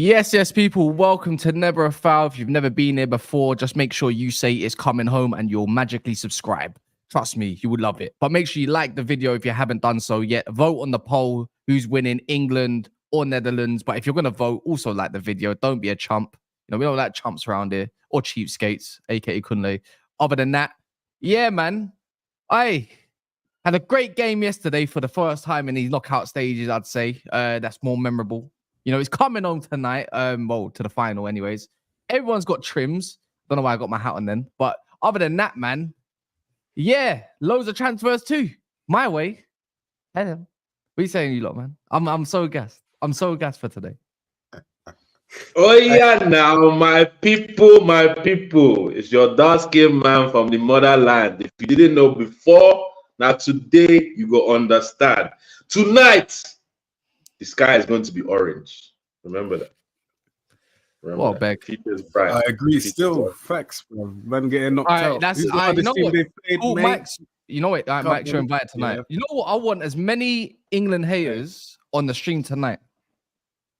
Yes, people. Welcome to Never a Foul. If you've never been here before, just make sure you say it's coming home and you'll magically subscribe. Trust me, you would love it. But make sure you like the video if you haven't done so yet. Vote on the poll who's winning, England or Netherlands. But if you're going to vote, also like the video. Don't be a chump. You know, we don't like chumps around here or cheapskates, aka Kunle. Other than that, yeah, man. I had a great game yesterday for the first time in these knockout stages, I'd say. That's more memorable. You know, it's coming on tonight. Well, to the final, anyways. Everyone's got trims. Don't know why I got my hat on then. But other than that, man, yeah, loads of transfers too. My way. Hello. What are you saying, you lot, man? I'm so gassed. I'm so gassed for today. Oh yeah, now my people, it's your dark-skinned man from the motherland. If you didn't know before, now today you go understand. Tonight, the sky is going to be orange. Remember that. Well, Beck. I agree. Still, facts, bro. Man getting knocked out. That's you know what? Max, you know what? Max, you're invited tonight. Yeah. You know what? I want as many England haters on the stream tonight.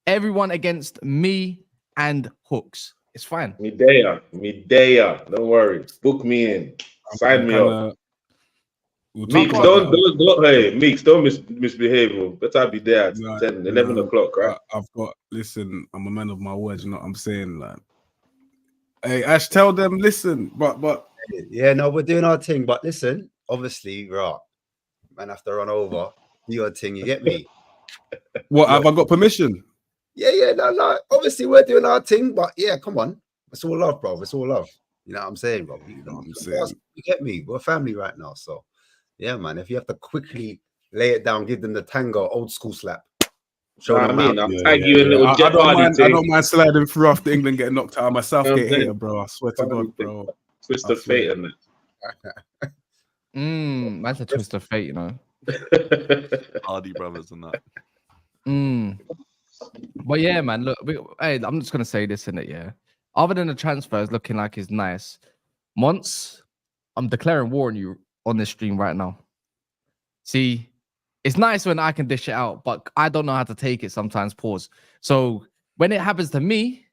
Everyone against me and Hooks. It's fine. Me there. Don't worry. Book me in. Sign me up. Meeks, don't misbehave. Better be there at 10, 11 o'clock, right? Listen, I'm a man of my words, you know what I'm saying? Like, hey, Ash, tell them, listen, but yeah, no, we're doing our thing, but listen, obviously, right, man, have to run over, do your thing, you get me? What, have I got permission? Yeah, no, obviously, we're doing our thing, but yeah, come on, it's all love, bro, it's all love, you know what I'm saying, bro? You know what I'm saying? You get me? We're family right now, so. Yeah, man. If you have to quickly lay it down, give them the tango, old school slap. Show them I'll tag you in little I don't mind sliding through after England getting knocked out. I'm a Southgate hater, bro. I swear to God, bro. Twist of fate, isn't it? That's a twist of fate, you know. Hardy brothers and that. But yeah, man. Look, hey, I'm just gonna say this, innit? Yeah. Other than the transfers looking like it's nice, Monts, I'm declaring war on you. On this stream right now. See, it's nice when I can dish it out, but I don't know how to take it sometimes. Pause. So when it happens to me,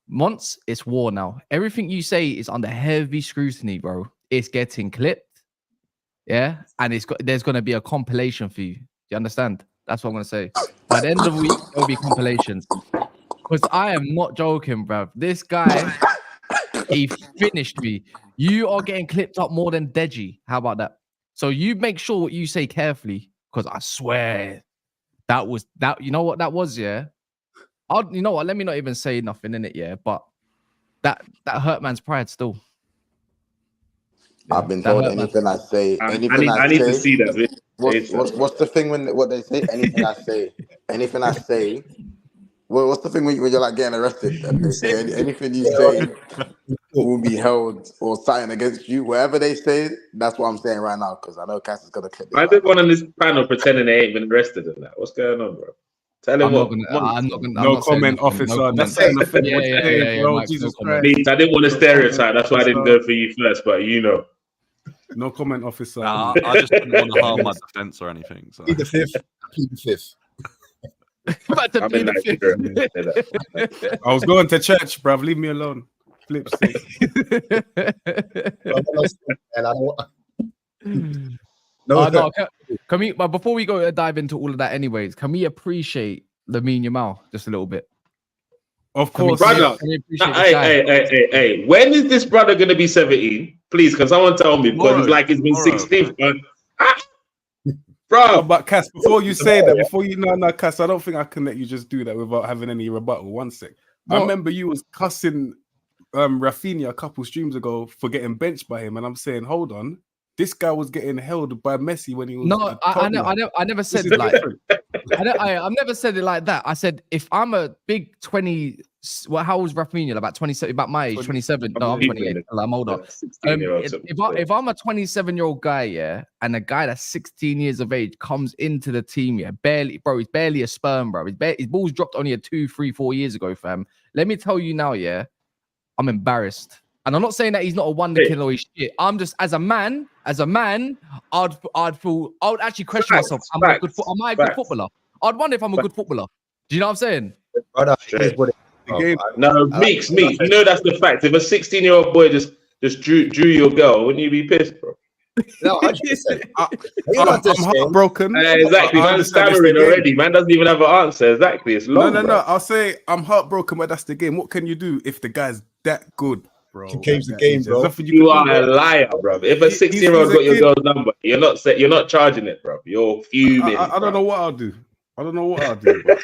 Monts, it's war now. Everything you say is under heavy scrutiny, bro. It's getting clipped. Yeah. And there's gonna be a compilation for you. Do you understand? That's what I'm gonna say. By the end of the week, there'll be compilations. Because I am not joking, bro. This guy, he finished me. You are getting clipped up more than Deji. How about that? So you make sure what you say carefully, because I swear that was that. You know what that was, yeah. You know what? Let me not even say nothing in it, yeah. But that hurt man's pride still. Yeah, I've been told anything I say. I need to see that. What's the thing what they say? Anything I say. Well, what's the thing when you're like getting arrested and they say anything you say will be held or signed against you? Whatever they say, that's what I'm saying right now because I know Cass is gonna clip this. I did one on this panel pretending they ain't been arrested in that. What's going on, bro? Tell him what. No comment, officer. That's saying the thing. Yeah. Jesus Christ. I didn't want to stereotype. That's why I didn't go for you first, but you know. No comment, officer. I just didn't want to harm my defense or anything. So. Plead the fifth. I was going to church, bruv. Leave me alone. Flips. No. Can we? But before we go dive into all of that, anyways, can we appreciate Lamine Yamal just a little bit? Of course, brother. Hey. When is this brother gonna be 17? Please, can someone tell me? Because it's like he's been 16. Bro, but Cass, before you say that, before you know, Cass, I don't think I can let you just do that without having any rebuttal. One sec. I remember you was cussing Rafinha a couple streams ago for getting benched by him, and I'm saying, hold on, this guy was getting held by Messi when he was. No, I never said it like. I've never said it like that. I said if I'm a big 20. Well, how old was Rafinha? About 27, about my age, 27. No, I'm 28. I'm older. If I'm a 27-year-old guy, yeah, and a guy that's 16 years of age comes into the team, yeah, he's barely a sperm, bro. His balls dropped only 2, 3, 4 years ago, fam. Let me tell you now, yeah, I'm embarrassed. And I'm not saying that he's not a wonder kid or he's shit. I'm just, as a man, I'd actually question myself. Am I a good footballer? I'd wonder if I'm a good footballer. Do you know what I'm saying? Brother, it is what it is, The bro. game- No, Meeks, you know that's the fact. If a 16-year-old boy just drew your girl, wouldn't you be pissed, bro? No, 100%. I'm You're not just saying. heartbroken. Exactly, I man's understand it's the stammering game. already. Man doesn't even have an answer. Exactly, it's long, No. bro. I'll say I'm heartbroken, but that's the game. What can you do if the guy's that good, bro? He game's the At that game, age? bro. There's nothing You can are do, a bro. liar, bro. If a He's 16-year-old a got your kid. girl's number, you're not charging it, bro. You're fuming. I don't know what I'll do. I don't know what I'll do. But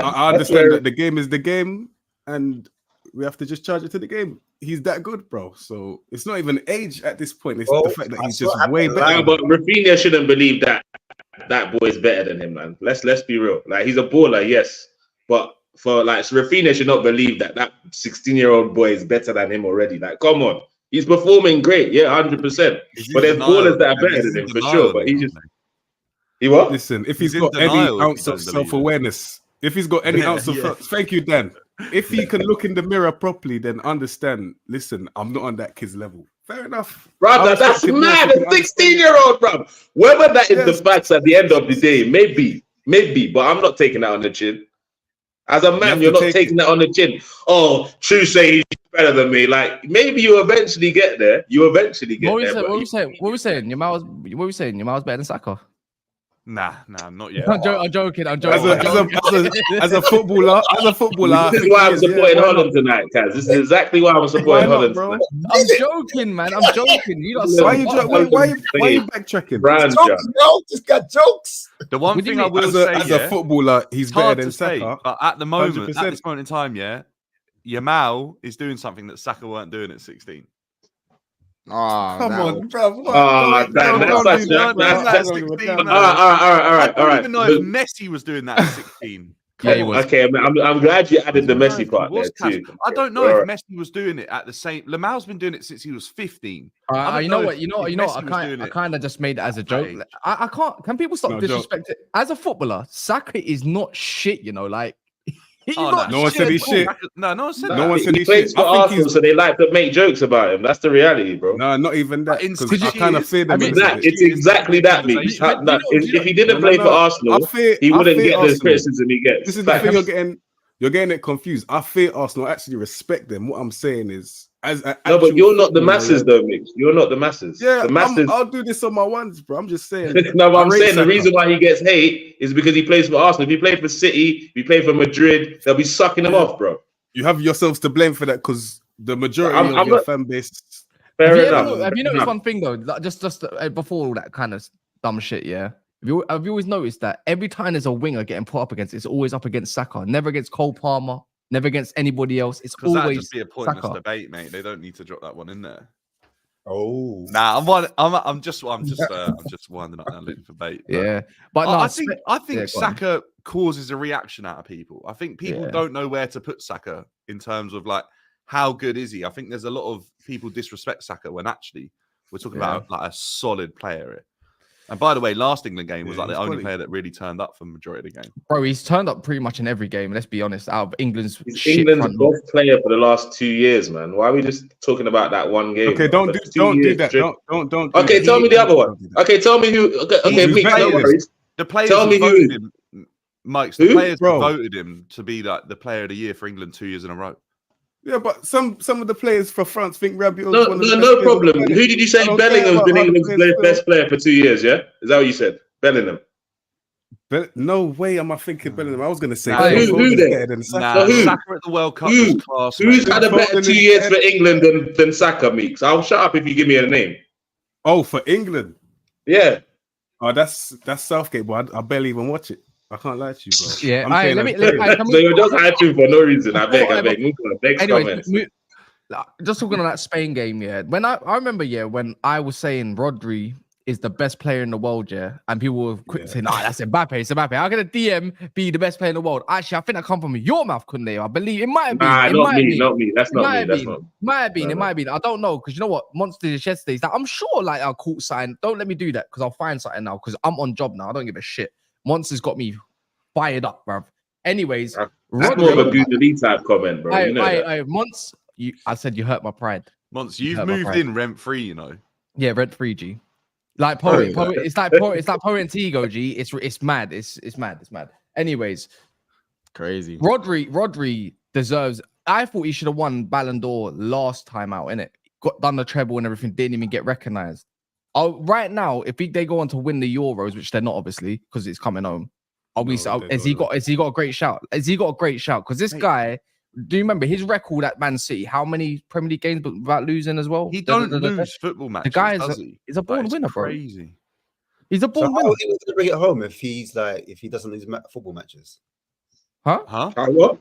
I understand that the game is the game, and we have to just charge it to the game. He's that good, bro. So it's not even age at this point. It's Bro, the fact that I he's saw just at way the better. No, but Rafinha shouldn't believe that boy's better than him, man. Let's be real. Like, he's a baller, yes, but Rafinha should not believe that 16-year-old boy is better than him already. Like, come on, he's performing great, yeah, 100%. But there's ballers that are better than him for sure. But he what? Listen, if He's he's in got any denial if ounce he of doesn't believe it. self-awareness, if he's got any Yeah, ounce of yeah. thank you, Dan. If he can look in the mirror properly, then understand. Listen, I'm not on that kid's level. Fair enough, Brother, that's mad. A 16-year-old, bro. Whether that is the facts at the end of the day, maybe, but I'm not taking that on the chin. As a man, you're not taking that on the chin. Oh, True say he's better than me. Like, maybe you eventually get there. What are we saying? Yamal's better than Saka. Nah, not yet. I'm joking. As a footballer, This is why I'm supporting Holland tonight, Kaz. This is exactly why I'm supporting Holland tonight. I'm joking, man. I'm joking. You lot Why are you backtracking? Jokes, bro. Just got jokes. The one What do thing you I mean? will say, As a footballer, he's it's better hard than to say, Saka. but at the moment, 100%. at this moment in time, yeah, Yamal is doing something that Saka weren't doing at 16. Oh, Come no. on, bro. All right. I don't even know if Messi was doing that at 16. Yeah, he was. Okay, I'm glad you added the Messi part there too. I don't know if Messi was doing it at the same. Lamal's been doing it since he was 15. You know what? I kind of just made it as a joke. I can't. Can people stop disrespecting? As a footballer, Saka is not shit. You know, like no one said he's shit. No one said No that. one said He plays for Arsenal, so they like to make jokes about him. That's the reality, bro. No, not even that. In Because I kind of fear them. It's exactly that, Meeks. If he didn't play for Arsenal, he wouldn't get the criticism he gets. This is the thing you're getting it confused. I fear Arsenal. I actually respect them. What I'm saying is, no, but you're not the masses, though, Meeks. You're not the masses. Yeah, the masses. I'll do this on my ones, bro. I'm just saying. No, but I'm saying the reason why he gets hate is because he plays for Arsenal. If he played for City, if he played for Madrid, they'll be sucking him off, bro. You have yourselves to blame for that because the majority of your fan base. Fair enough. Have you noticed one thing though? Just before all that kind of dumb shit, yeah. Have you always noticed that every time there's a winger getting put up against, it's always up against Saka, never against Cole Palmer. Never against anybody else. It's always that'd just be a pointless Saka. debate, mate. They don't need to drop that one in there. Oh, Nah, I'm just winding up now looking for bait. Yeah, but no, I think Saka causes a reaction out of people. I think people don't know where to put Saka in terms of like how good is he. I think there's a lot of people disrespect Saka when actually we're talking about like a solid player here. And by the way, last England game was like the only player that really turned up for the majority of the game. Bro, he's turned up pretty much in every game. Let's be honest. Out of England's England's best player for the last 2 years, man. Why are we just talking about that one game? Okay, don't do that. Don't. Okay, tell me the other one. Okay, tell me who. Okay, Meeks, no worries. The players tell me voted him, Mike. The players Bro. voted him to be like the player of the year for England 2 years in a row. Yeah, but some of the players for France think Rabiot. No problem. Who did you say Bellingham's been England's best player for 2 years? Yeah, is that what you said? Bellingham. No way am I thinking Bellingham. I was going to say who then? Saka at the World Cup was class. Who's had a better 2 years for England than Saka, Meeks? I'll shut up if you give me a name. Oh, for England? Yeah. Oh, that's Southgate, but I barely even watch it. I can't lie to you, bro. Yeah, so you're just hyping for no reason. I beg. Move on. Next comment. Just talking on that Spain game, yeah. When I remember, yeah, when I was saying Rodri is the best player in the world, yeah, and people were quick saying, "Nah, that's Mbappe. It's Mbappe. How can a DM be the best player in the world?" Actually, I think that come from your mouth, couldn't they? I believe it might have been. Not me. That's not me. That's not. Might have been. It might have been. I don't know because you know what? Monster yesterday. Like, I'm sure, like, I'll caught something. Don't let me do that because I'll find something now because I'm on job now. I don't give a shit. Monster's got me fired up, bruv. Anyways, that's more of a Goodly type comment, bro. Monts, I said you hurt my pride. Monts, you've moved in rent free, you know. Yeah, rent free, G. Like poet, it's like poet and Tigo, G. It's mad. It's mad. Anyways, Crazy. Rodri deserves. I thought he should have won Ballon d'Or last time out, innit? Got done the treble and everything, didn't even get recognised. Oh, right now, if they go on to win the Euros, which they're not obviously because it's coming home, has he got a great shout? Has he got a great shout? Because this guy, do you remember his record at Man City? How many Premier League games without losing as well? He don't lose football matches. The guy is a born winner, bro. Crazy. He's a born So winner. how are you gonna bring it home if he doesn't lose football matches? Huh? How what?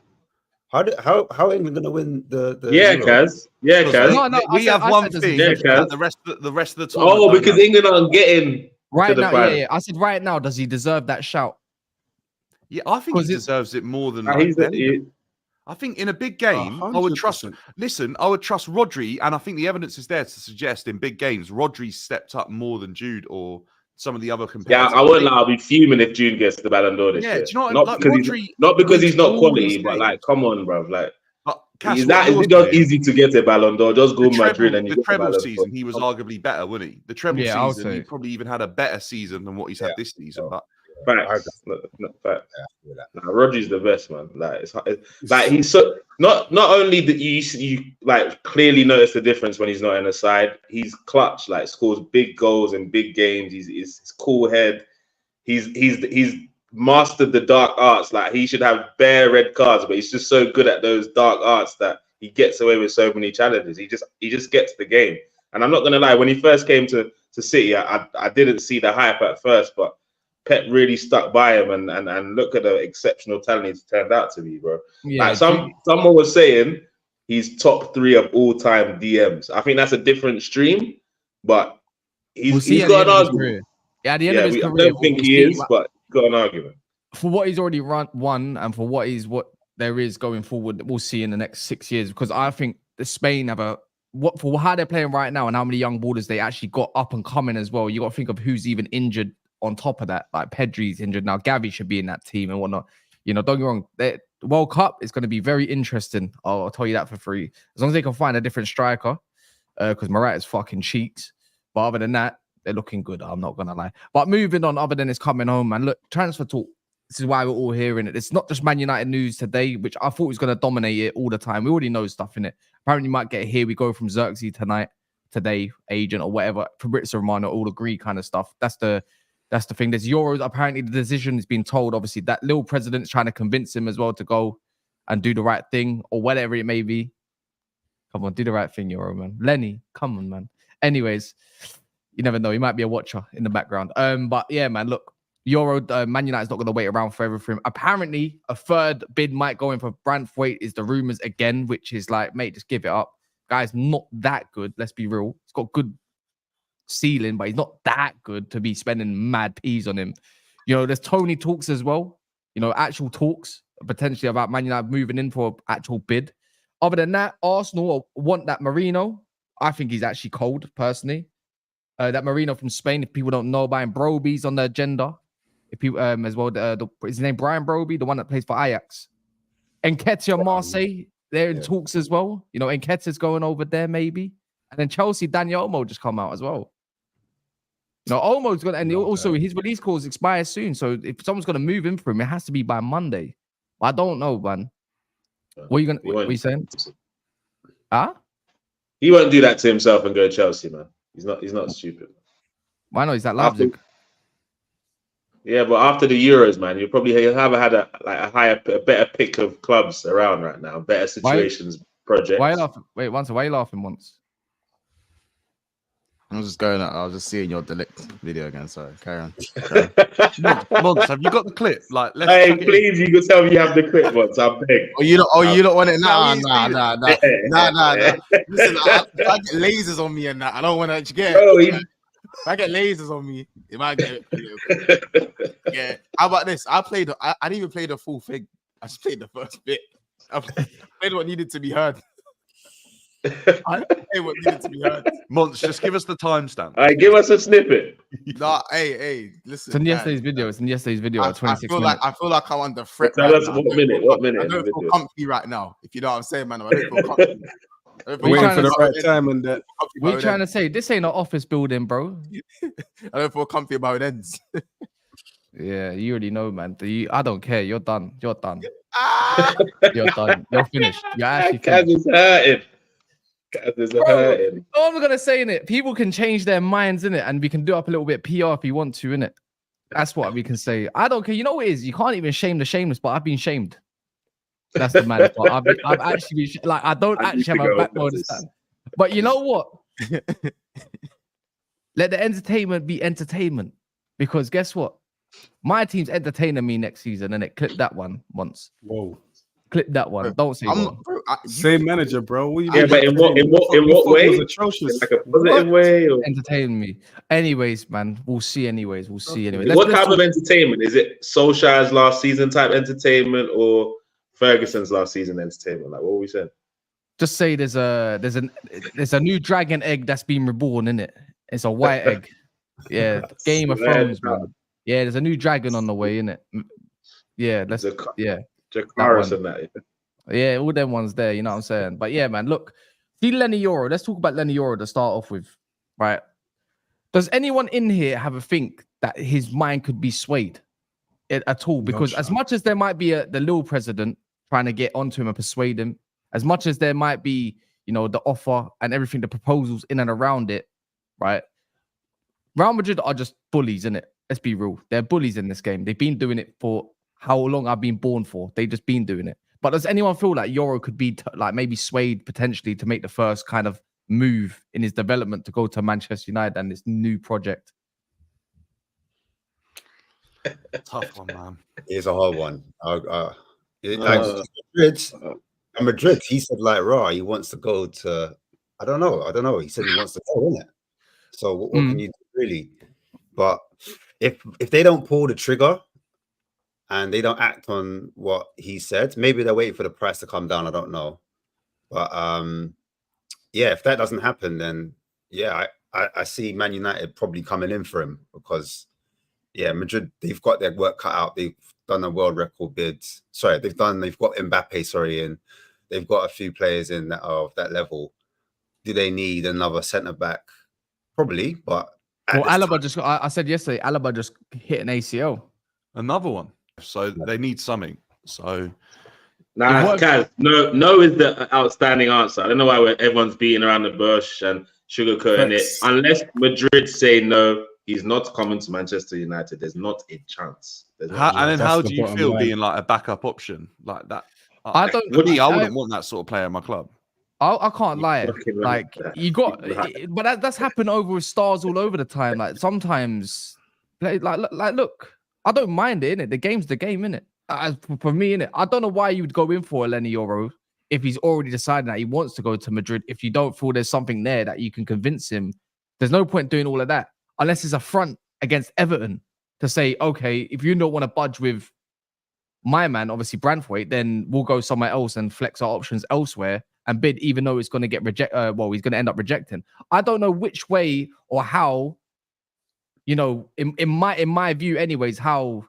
How are England gonna win the Yeah, Euro? Kaz. Yeah, Kaz. No, we have one thing. Yeah, that the rest of the tournament. Oh, because England aren't getting right to the now. final. Yeah. I said right now, does he deserve that shout? Yeah, I think he deserves it more than. I think in a big game, I would trust. Listen, I would trust Rodri, and I think the evidence is there to suggest in big games, Rodri stepped up more than Jude or some of the other competitors. Yeah, I won't lie. I'll be fuming if Jude gets the Ballon d'Or this year. Do you know what? Not Like, because he's not quality, games. but like, come on, bro. Like, Cass, is it just easy to get a Ballon d'Or? Just go Madrid and you the get the treble Ballon season, d'Or. he was arguably better, wasn't he? The treble season, he probably even had a better season than what he's had this season. But Facts. Facts. Nah, Rodri's the best, man. Like, like he's so not only that you like clearly notice the difference when he's not in the side. He's clutch, like scores big goals in big games. He's cool head. He's mastered the dark arts. Like he should have bare red cards, but he's just so good at those dark arts that he gets away with so many challenges. He just gets the game. And I'm not gonna lie, when he first came to City, I didn't see the hype at first, but Pep really stuck by him and look at the exceptional talent he's turned out to be, bro. Yeah, like someone was saying he's top 3 of all time DMs. I think that's a different stream, but he's got an argument. Yeah, at the end of his career, I don't think he is, but he's got an argument. For what he's already won and for what there is going forward, we'll see in the next 6 years. Because I think the Spain have for how they're playing right now and how many young ballers they actually got up and coming as well. You got to think of who's even injured on top of that. Like Pedri's injured now. Gavi should be in that team and whatnot. You know, don't get me wrong. The World Cup is going to be very interesting. I'll tell you that for free. As long as they can find a different striker, because Morata's fucking cheats. But other than that, they're looking good. I'm not going to lie. But moving on, other than it's coming home, man. Look, transfer talk. This is why we're all hearing it. It's not just Man United news today, which I thought was going to dominate it all the time. We already know stuff in it. Apparently, you might get Here We Go from Zirkzee today, agent or whatever. Fabrizio Romano, all agree kind of stuff. That's the thing. There's Euros. Apparently, the decision has been told. Obviously, that little president's trying to convince him as well to go and do the right thing or whatever it may be. Come on, do the right thing, Yoro, man. Leny, come on, man. Anyways, you never know. He might be a watcher in the background. But yeah, man, look, Yoro, Man United's not going to wait around forever for him. Apparently, a third bid might go in for Branthwaite is the rumors again, which is like, mate, just give it up. Guy's not that good. Let's be real. He's got good ceiling, but he's not that good to be spending mad peas on him. You know, there's Toney talks as well. You know, actual talks potentially about Man United moving in for actual bid. Other than that, Arsenal want that Merino. I think he's actually cold, personally. That Merino from Spain, if people don't know about him, Brobbey's on the agenda. If people as well, is his name Brian Brobbey, the one that plays for Ajax. Nketiah Marseille, they're in talks as well. You know, Nketiah's going over there maybe. And then Chelsea, Dani Olmo just come out as well. You know, Olmo's going to, and also his release clause expires soon. So if someone's going to move in for him, it has to be by Monday. I don't know, man. What are you saying? Huh? He won't do that to himself and go to Chelsea, man. He's not stupid. Why not? He's at Leipzig. Yeah, but after the Euros, man, he'll have had a better pick of clubs around right now, better situations, projects. Why are you laughing? Wait, why are you laughing once? I was just going. I was just seeing your delete video again. Sorry, carry on. Mods, have you got the clip? Like, hey, please, you can tell me you have the clip once. I beg. Oh, you don't want it? Nah. Listen, I get lasers on me and that. I don't want to get. If I get lasers on me, it might get. Yeah. How about this? I didn't even play the full thing. I just played the first bit. I played what needed to be heard. What needed to be heard. Monts, just give us the timestamp. All right, give us a snippet. Nah, hey, listen. It's in yesterday's video. It's in yesterday's video. At 26 minutes. I feel like I'm under threat. Tell us what minute. I don't feel comfy right now. If you know what I'm saying, man. I don't feel comfy. Waiting for the right time and that. We're trying to say this ain't an office building, bro. I don't feel comfy about it ends. Yeah, you already know, man. I don't care. You're done. You're done. You're done. You're finished. You're actually Kaz finished. is hurting. Kaz is hurting. All I'm gonna say in it, people can change their minds in it, and we can do up a little bit PR if you want to in it. That's what we can say. I don't care. You know what it is? You can't even shame the shameless, but I've been shamed. That's the maddest part. I've actually been like I don't actually have a backbone to stand. But you know what? Let the entertainment be entertainment, because guess what? My team's entertaining me next season, and it clipped that one once. Whoa. Clip that one. Don't say that. Same manager, bro. What you Yeah, but in what way? Was atrocious. Like a positive way? Or... Entertain me. Anyways, man, we'll see. Anyways, we'll see. Anyway, what type of entertainment is it? Solskjaer's last season type entertainment, or Ferguson's last season entertainment? Like, what were we saying? Just say there's a new dragon egg that's been reborn in it. It's a white egg. Yeah, Game of Thrones, man. Yeah, there's a new dragon on the way, in it. Yeah, Jakaris and that. Yeah, all them ones there. You know what I'm saying? But yeah, man. Look, see Leny Yoro. Let's talk about Leny Yoro to start off with, right? Does anyone in here have a think that his mind could be swayed at all? Because as much as there might be the little president trying to get onto him and persuade him, as much as there might be, you know, the offer and everything, the proposals in and around it, right? Real Madrid are just bullies, innit? Let's be real. They're bullies in this game. They've been doing it for how long I've been born for. They've just been doing it. But does anyone feel like Yoro could be like maybe swayed potentially to make the first kind of move in his development to go to Manchester United and this new project? Tough one, man. It's a hard one. Madrid, he said like, he wants to go to, I don't know. He said he wants to go, innit? So what can you do really? But if they don't pull the trigger and they don't act on what he said, maybe they're waiting for the price to come down. I don't know. But yeah, if that doesn't happen, then yeah, I see Man United probably coming in for him, because yeah, Madrid, they've got their work cut out. They've done a world record bid. Sorry, they've got Mbappe, and they've got a few players in that are of that level. Do they need another centre back? Probably, but well, Alaba I said yesterday, Alaba just hit an ACL. Another one. So they need something. So nah, Kaz, no is the outstanding answer. I don't know why everyone's beating around the bush and sugarcoating it. Unless Madrid say no, he's not coming to Manchester United. There's not a chance. How do you feel being like a backup option like that? I wouldn't want that sort of player in my club. I can't lie. Like you got, but that's happened over with stars all over the time. Like sometimes, look, I don't mind it, innit? The game's the game, innit? For me, innit? I don't know why you would go in for a Leny Yoro if he's already decided that he wants to go to Madrid. If you don't feel there's something there that you can convince him, there's no point doing all of that unless it's a front against Everton to say, okay, if you don't want to budge with my man, obviously Branthwaite, then we'll go somewhere else and flex our options elsewhere and bid, even though it's going to get rejected. He's going to end up rejecting. I don't know which way or how, you know, in my view, anyways, how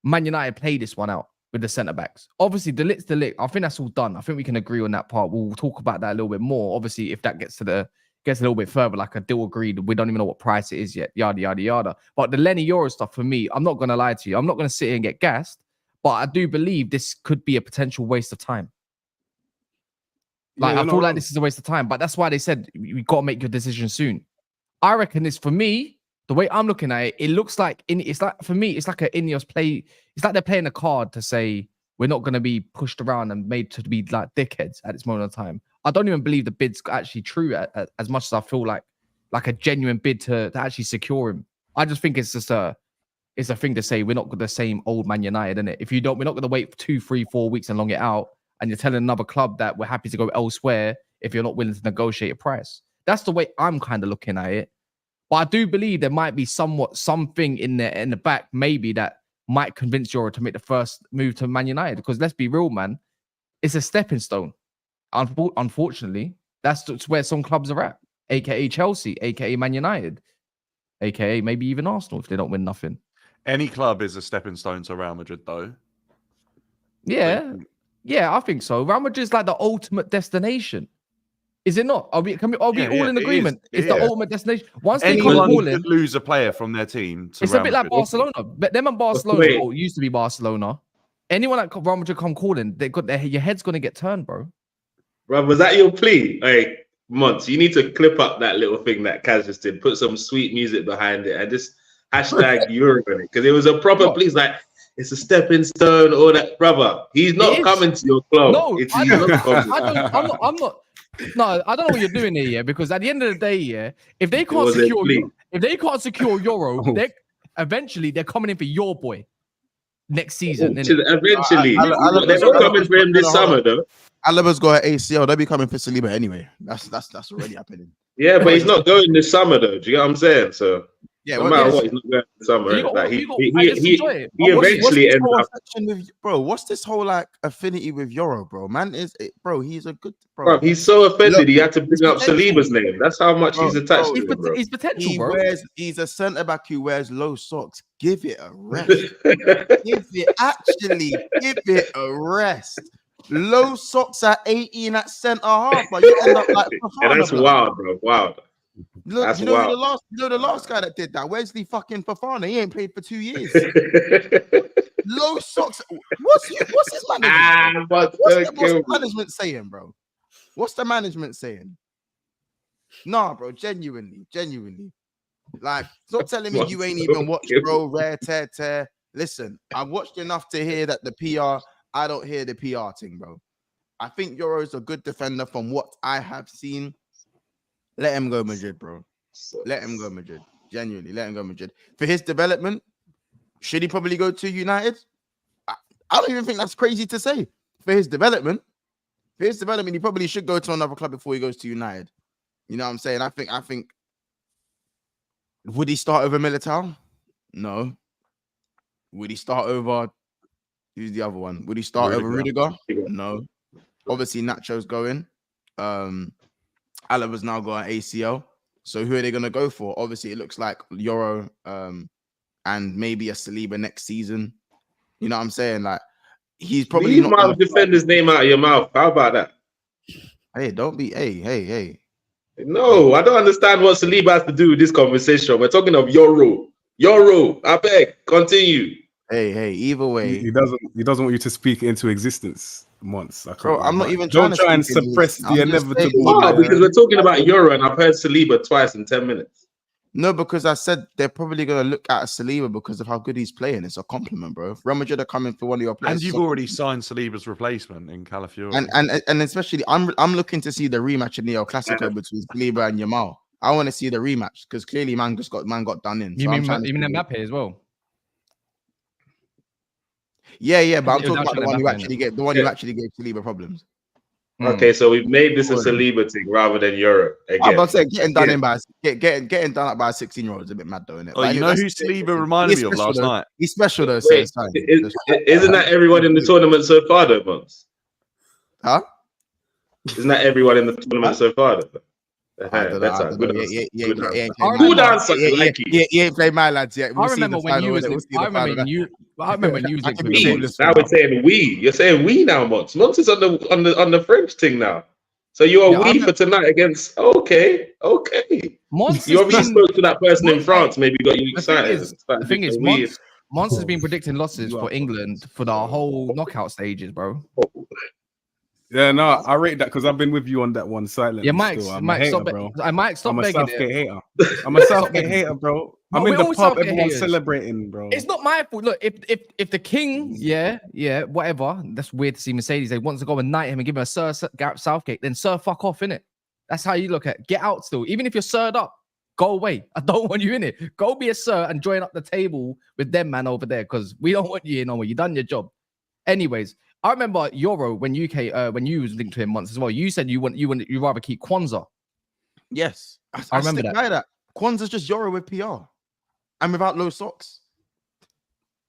Man United play this one out with the centre backs. Obviously, De Ligt. I think that's all done. I think we can agree on that part. We'll talk about that a little bit more. Obviously, if that gets a little bit further, like a deal agreed, we don't even know what price it is yet. Yada yada yada. But the Leny Yoro stuff for me, I'm not going to lie to you. I'm not going to sit here and get gassed. But I do believe this could be a potential waste of time. Like, I feel like this is a waste of time, but that's why they said you got to make your decision soon. I reckon this, for me, the way I'm looking at it, it looks like it's like for me, it's like an Ineos play. It's like they're playing a card to say we're not going to be pushed around and made to be like dickheads at this moment in time. I don't even believe the bid's actually true as much as I feel like a genuine bid to actually secure him. I just think it's just a thing to say we're not the same old Man United, innit? If you don't, we're not going to wait for 2, 3, 4 weeks and long it out. And you're telling another club that we're happy to go elsewhere if you're not willing to negotiate a price. That's the way I'm kind of looking at it. But I do believe there might be something in the back, maybe, that might convince Yoro to make the first move to Man United. Because let's be real, man, it's a stepping stone. Unfortunately, that's where some clubs are at, aka Chelsea, aka Man United, aka maybe even Arsenal if they don't win nothing. Any club is a stepping stone to Real Madrid, though. Yeah. Yeah, I think so. Real Madrid is like the ultimate destination. Is it not? Are we all in agreement? It's the ultimate destination. Once they come calling, lose a player from their team. It's a bit like Barcelona. But them and Barcelona used to be Barcelona. anyone that Real Madrid come calling, your head's gonna get turned, bro. Bro, was that your plea? Like, Monts, you need to clip up that little thing that Kaz just did, put some sweet music behind it, and just hashtag Euro in it, because it was a proper plea. It's like, it's a stepping stone, all that, brother. He's not coming to your club. No, I'm not. No, I don't know what you're doing here, yeah. Because at the end of the day, yeah, if they can't secure Euro, eventually they're coming in for your boy next season. Eventually, they're not coming for him this summer, though. Alaba's got an ACL. They'll be coming for Saliba anyway. That's already happening. Yeah, but he's not going this summer, though. Do you get what I'm saying? So yeah, no matter what, he's not going this summer. He eventually ends up. Bro, what's this whole like affinity with Yoro, bro? Man, he's a good bro. Bro, he's so offended he had to bring up Saliba's name. That's how much he's attached to him, bro. He's potential, bro. He's a centre back who wears low socks. Give it a rest. Give it a rest. Low socks at 18 at centre half, but you end up like yeah, that's wild, bro. Wild. Look, that's wild. The last guy that did that, Wesley fucking Fofana, he ain't played for 2 years. Low socks. What's his management? What's the management saying, bro? What's the management saying? Nah, bro, genuinely. Like, stop telling me you ain't even watched, bro. Rare tear. Listen, I've watched enough to hear that the PR. I don't hear the PR thing, bro. I think Yoro's a good defender from what I have seen. Let him go Madrid, bro. Let him go Madrid. Genuinely, let him go Madrid. For his development, should he probably go to United? I don't even think that's crazy to say. For his development, he probably should go to another club before he goes to United. You know what I'm saying? I think would he start over Militao? No. Would he start over... Who's the other one? Would he start over Rudiger? No. Obviously, Nacho's going. Alaba's now got an ACL. So who are they going to go for? Obviously, it looks like Yoro and maybe a Saliba next season. You know what I'm saying? Like, he's probably Leave my defender's name out of your mouth. How about that? Hey, don't be... Hey. No, I don't understand what Saliba has to do with this conversation. We're talking of Yoro. I beg, continue. Hey, either way. He doesn't want you to speak into existence, Monts. Bro, I'm not even trying to try and suppress the inevitable. No, because we're talking about Euro and I've heard Saliba twice in 10 minutes. No, because I said they're probably going to look at Saliba because of how good he's playing. It's a compliment, bro. Real Madrid are coming for one of your players. And you've already signed Saliba's replacement in Calafiori. And especially, I'm looking to see the rematch in the El Clasico between Saliba and Yamal. I want to see the rematch because clearly man got done in. You mean Mbappe as well? Yeah, but I'm talking about the one who actually gave Saliba problems. Okay, so we've made this a Saliba thing rather than Euro. Again. I'm about to say getting done by a 16-year-old is a bit mad, though, isn't it? Oh, you know who Saliba reminded me of last night? He's special though. Wait, isn't that everyone in the tournament so far, though, Monts? Huh? Isn't that everyone in the tournament so far, though? That's a good answer. He ain't played my lads yet. I remember when you was. I remember when you was. Now we're saying we. You're saying we now, Monts. Monts is on the French thing now. So you are we for tonight against. Okay. You obviously spoke to that person in France. Maybe got you excited. The thing is, Monts has been predicting losses for England for the whole knockout stages, bro. Yeah, no, I rate that because I've been with you on that one silently. Yeah, Mike, stop, bro. I might stop begging it. I'm a Southgate hater, bro. I'm in the pub, everyone's celebrating, bro. It's not my fault. Look, if the king, whatever. That's weird to see Mercedes. They want to go and knight him and give him a Sir Gareth Southgate. Then Sir, fuck off, innit? That's how you look at it. Get out still. Even if you're sirred up, go away. I don't want you in it. Go be a sir and join up the table with them man over there because we don't want you in no more. You done your job. Anyways. I remember Yoro when you was linked to him once as well. You said you rather keep Kwanzaa. Yes, I remember that. Kwanzaa's just Yoro with PR and without low socks.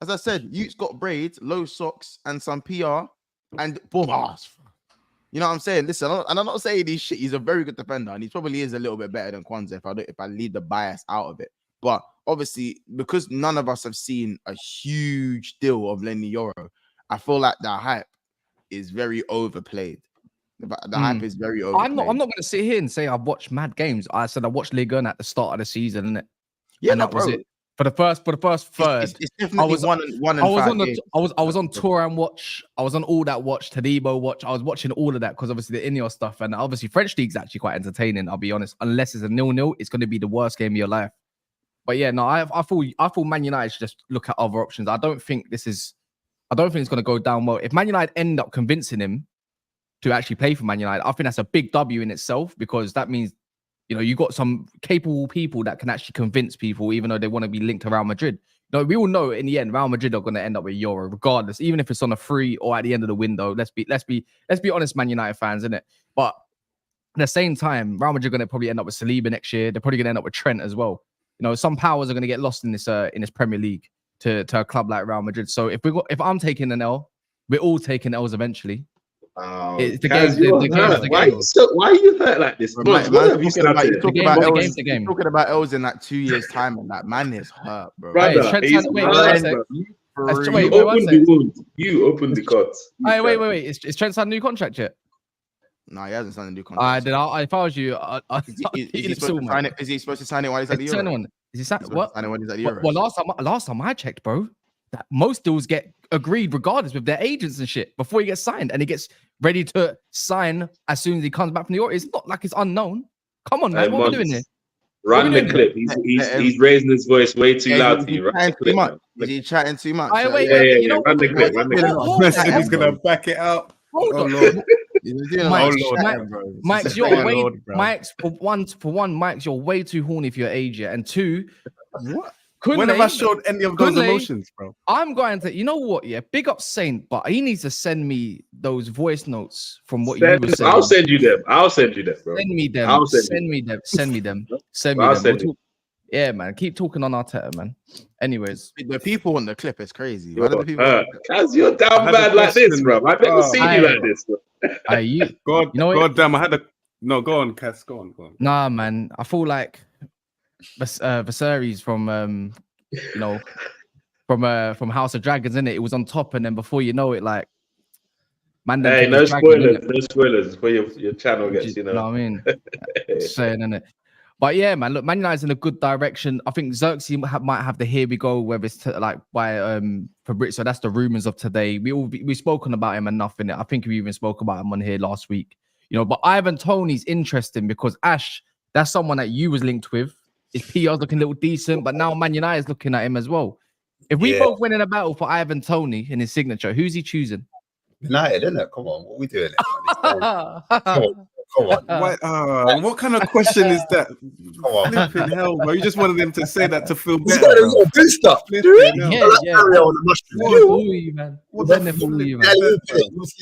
As I said, you've got braids, low socks, and some PR, and boom. You know what I'm saying? Listen, and I'm not saying this shit. He's a very good defender, and he probably is a little bit better than Kwanzaa if I leave the bias out of it. But obviously, because none of us have seen a huge deal of Leny Yoro. I feel like the hype is very overplayed. The hype is very overplayed. I'm not going to sit here and say I've watched mad games. I said I watched Ligue 1 at the start of the season, innit? Yeah, and that was it. for the first third. It's definitely one and I was 5 on the games. I was on tour and watch. I was on all that watch, Tadibo watch. I was watching all of that because obviously the Ineos stuff, and obviously French league's actually quite entertaining. I'll be honest. Unless it's a 0-0, it's going to be the worst game of your life. But yeah, no, I feel Man United should just look at other options. I don't think it's going to go down well. If Man United end up convincing him to actually play for Man United, I think that's a big W in itself, because that means, you know, you got some capable people that can actually convince people, even though they want to be linked to Real Madrid. No, we all know in the end, Real Madrid are going to end up with Yoro, regardless, even if it's on a free or at the end of the window. Let's be honest, Man United fans, innit? But at the same time, Real Madrid are going to probably end up with Saliba next year. They're probably going to end up with Trent as well. You know, some powers are going to get lost in this Premier League to a club like Real Madrid. So if I'm taking an L, we're all taking L's eventually. It's the game. Why are you hurt like this? You're talking about L's in like 2 years' time, and that man is hurt, bro. Brother, you opened the cut. Wait. Is Trent signed a new contract yet? No, he hasn't signed a new contract. If I was you, is he supposed to sign it while he's at the Euro? Well, last time I checked, bro, that most deals get agreed regardless with their agents and shit before he gets signed, and he gets ready to sign as soon as he comes back from the Euro. It's not like it's unknown. Come on, man, what are we doing here? Run the clip. He's raising his voice way too loud to you. Is he chatting too much? Wait. Run the clip. He's gonna back it up. Hold on. Mike's for one, Mike's you're way too horny for your age, yeah. And two, what? When have I showed any of those emotions, bro? I'm going to, you know what? Yeah, big up Saint, but he needs to send me those voice notes from what you were saying. I'll send you them, bro. Send me them. Yeah, man. Keep talking on Arteta, man. Anyways, the people on the clip is crazy. Cause you're down bad like this, bro. I've never seen you like this, bro. God damn, I had a go on, Cass. Go on. Nah, man. I feel like Viserys from from House of Dragons, innit? It was on top, and then before you know it, like man. Hey, no spoilers before your channel gets, you know. Know what I mean? Saying, innit? But yeah, man, look, Man United's in a good direction. I think Zirkzee might have the here we go, whether it's by Fabrizio. That's the rumors of today. We've spoken about him enough in it. I think we even spoke about him on here last week. You know, but Ivan Toney's interesting because Ash, that's someone that you was linked with. His PR's looking a little decent, but now Man United's looking at him as well. If we both win in a battle for Ivan Toney in his signature, who's he choosing? United, isn't it? Come on, what are we doing? Come on. What kind of question is that? Come on. Flipping hell, bro. You just wanted them to say that to feel better. Bro. Do stuff. Yeah. You see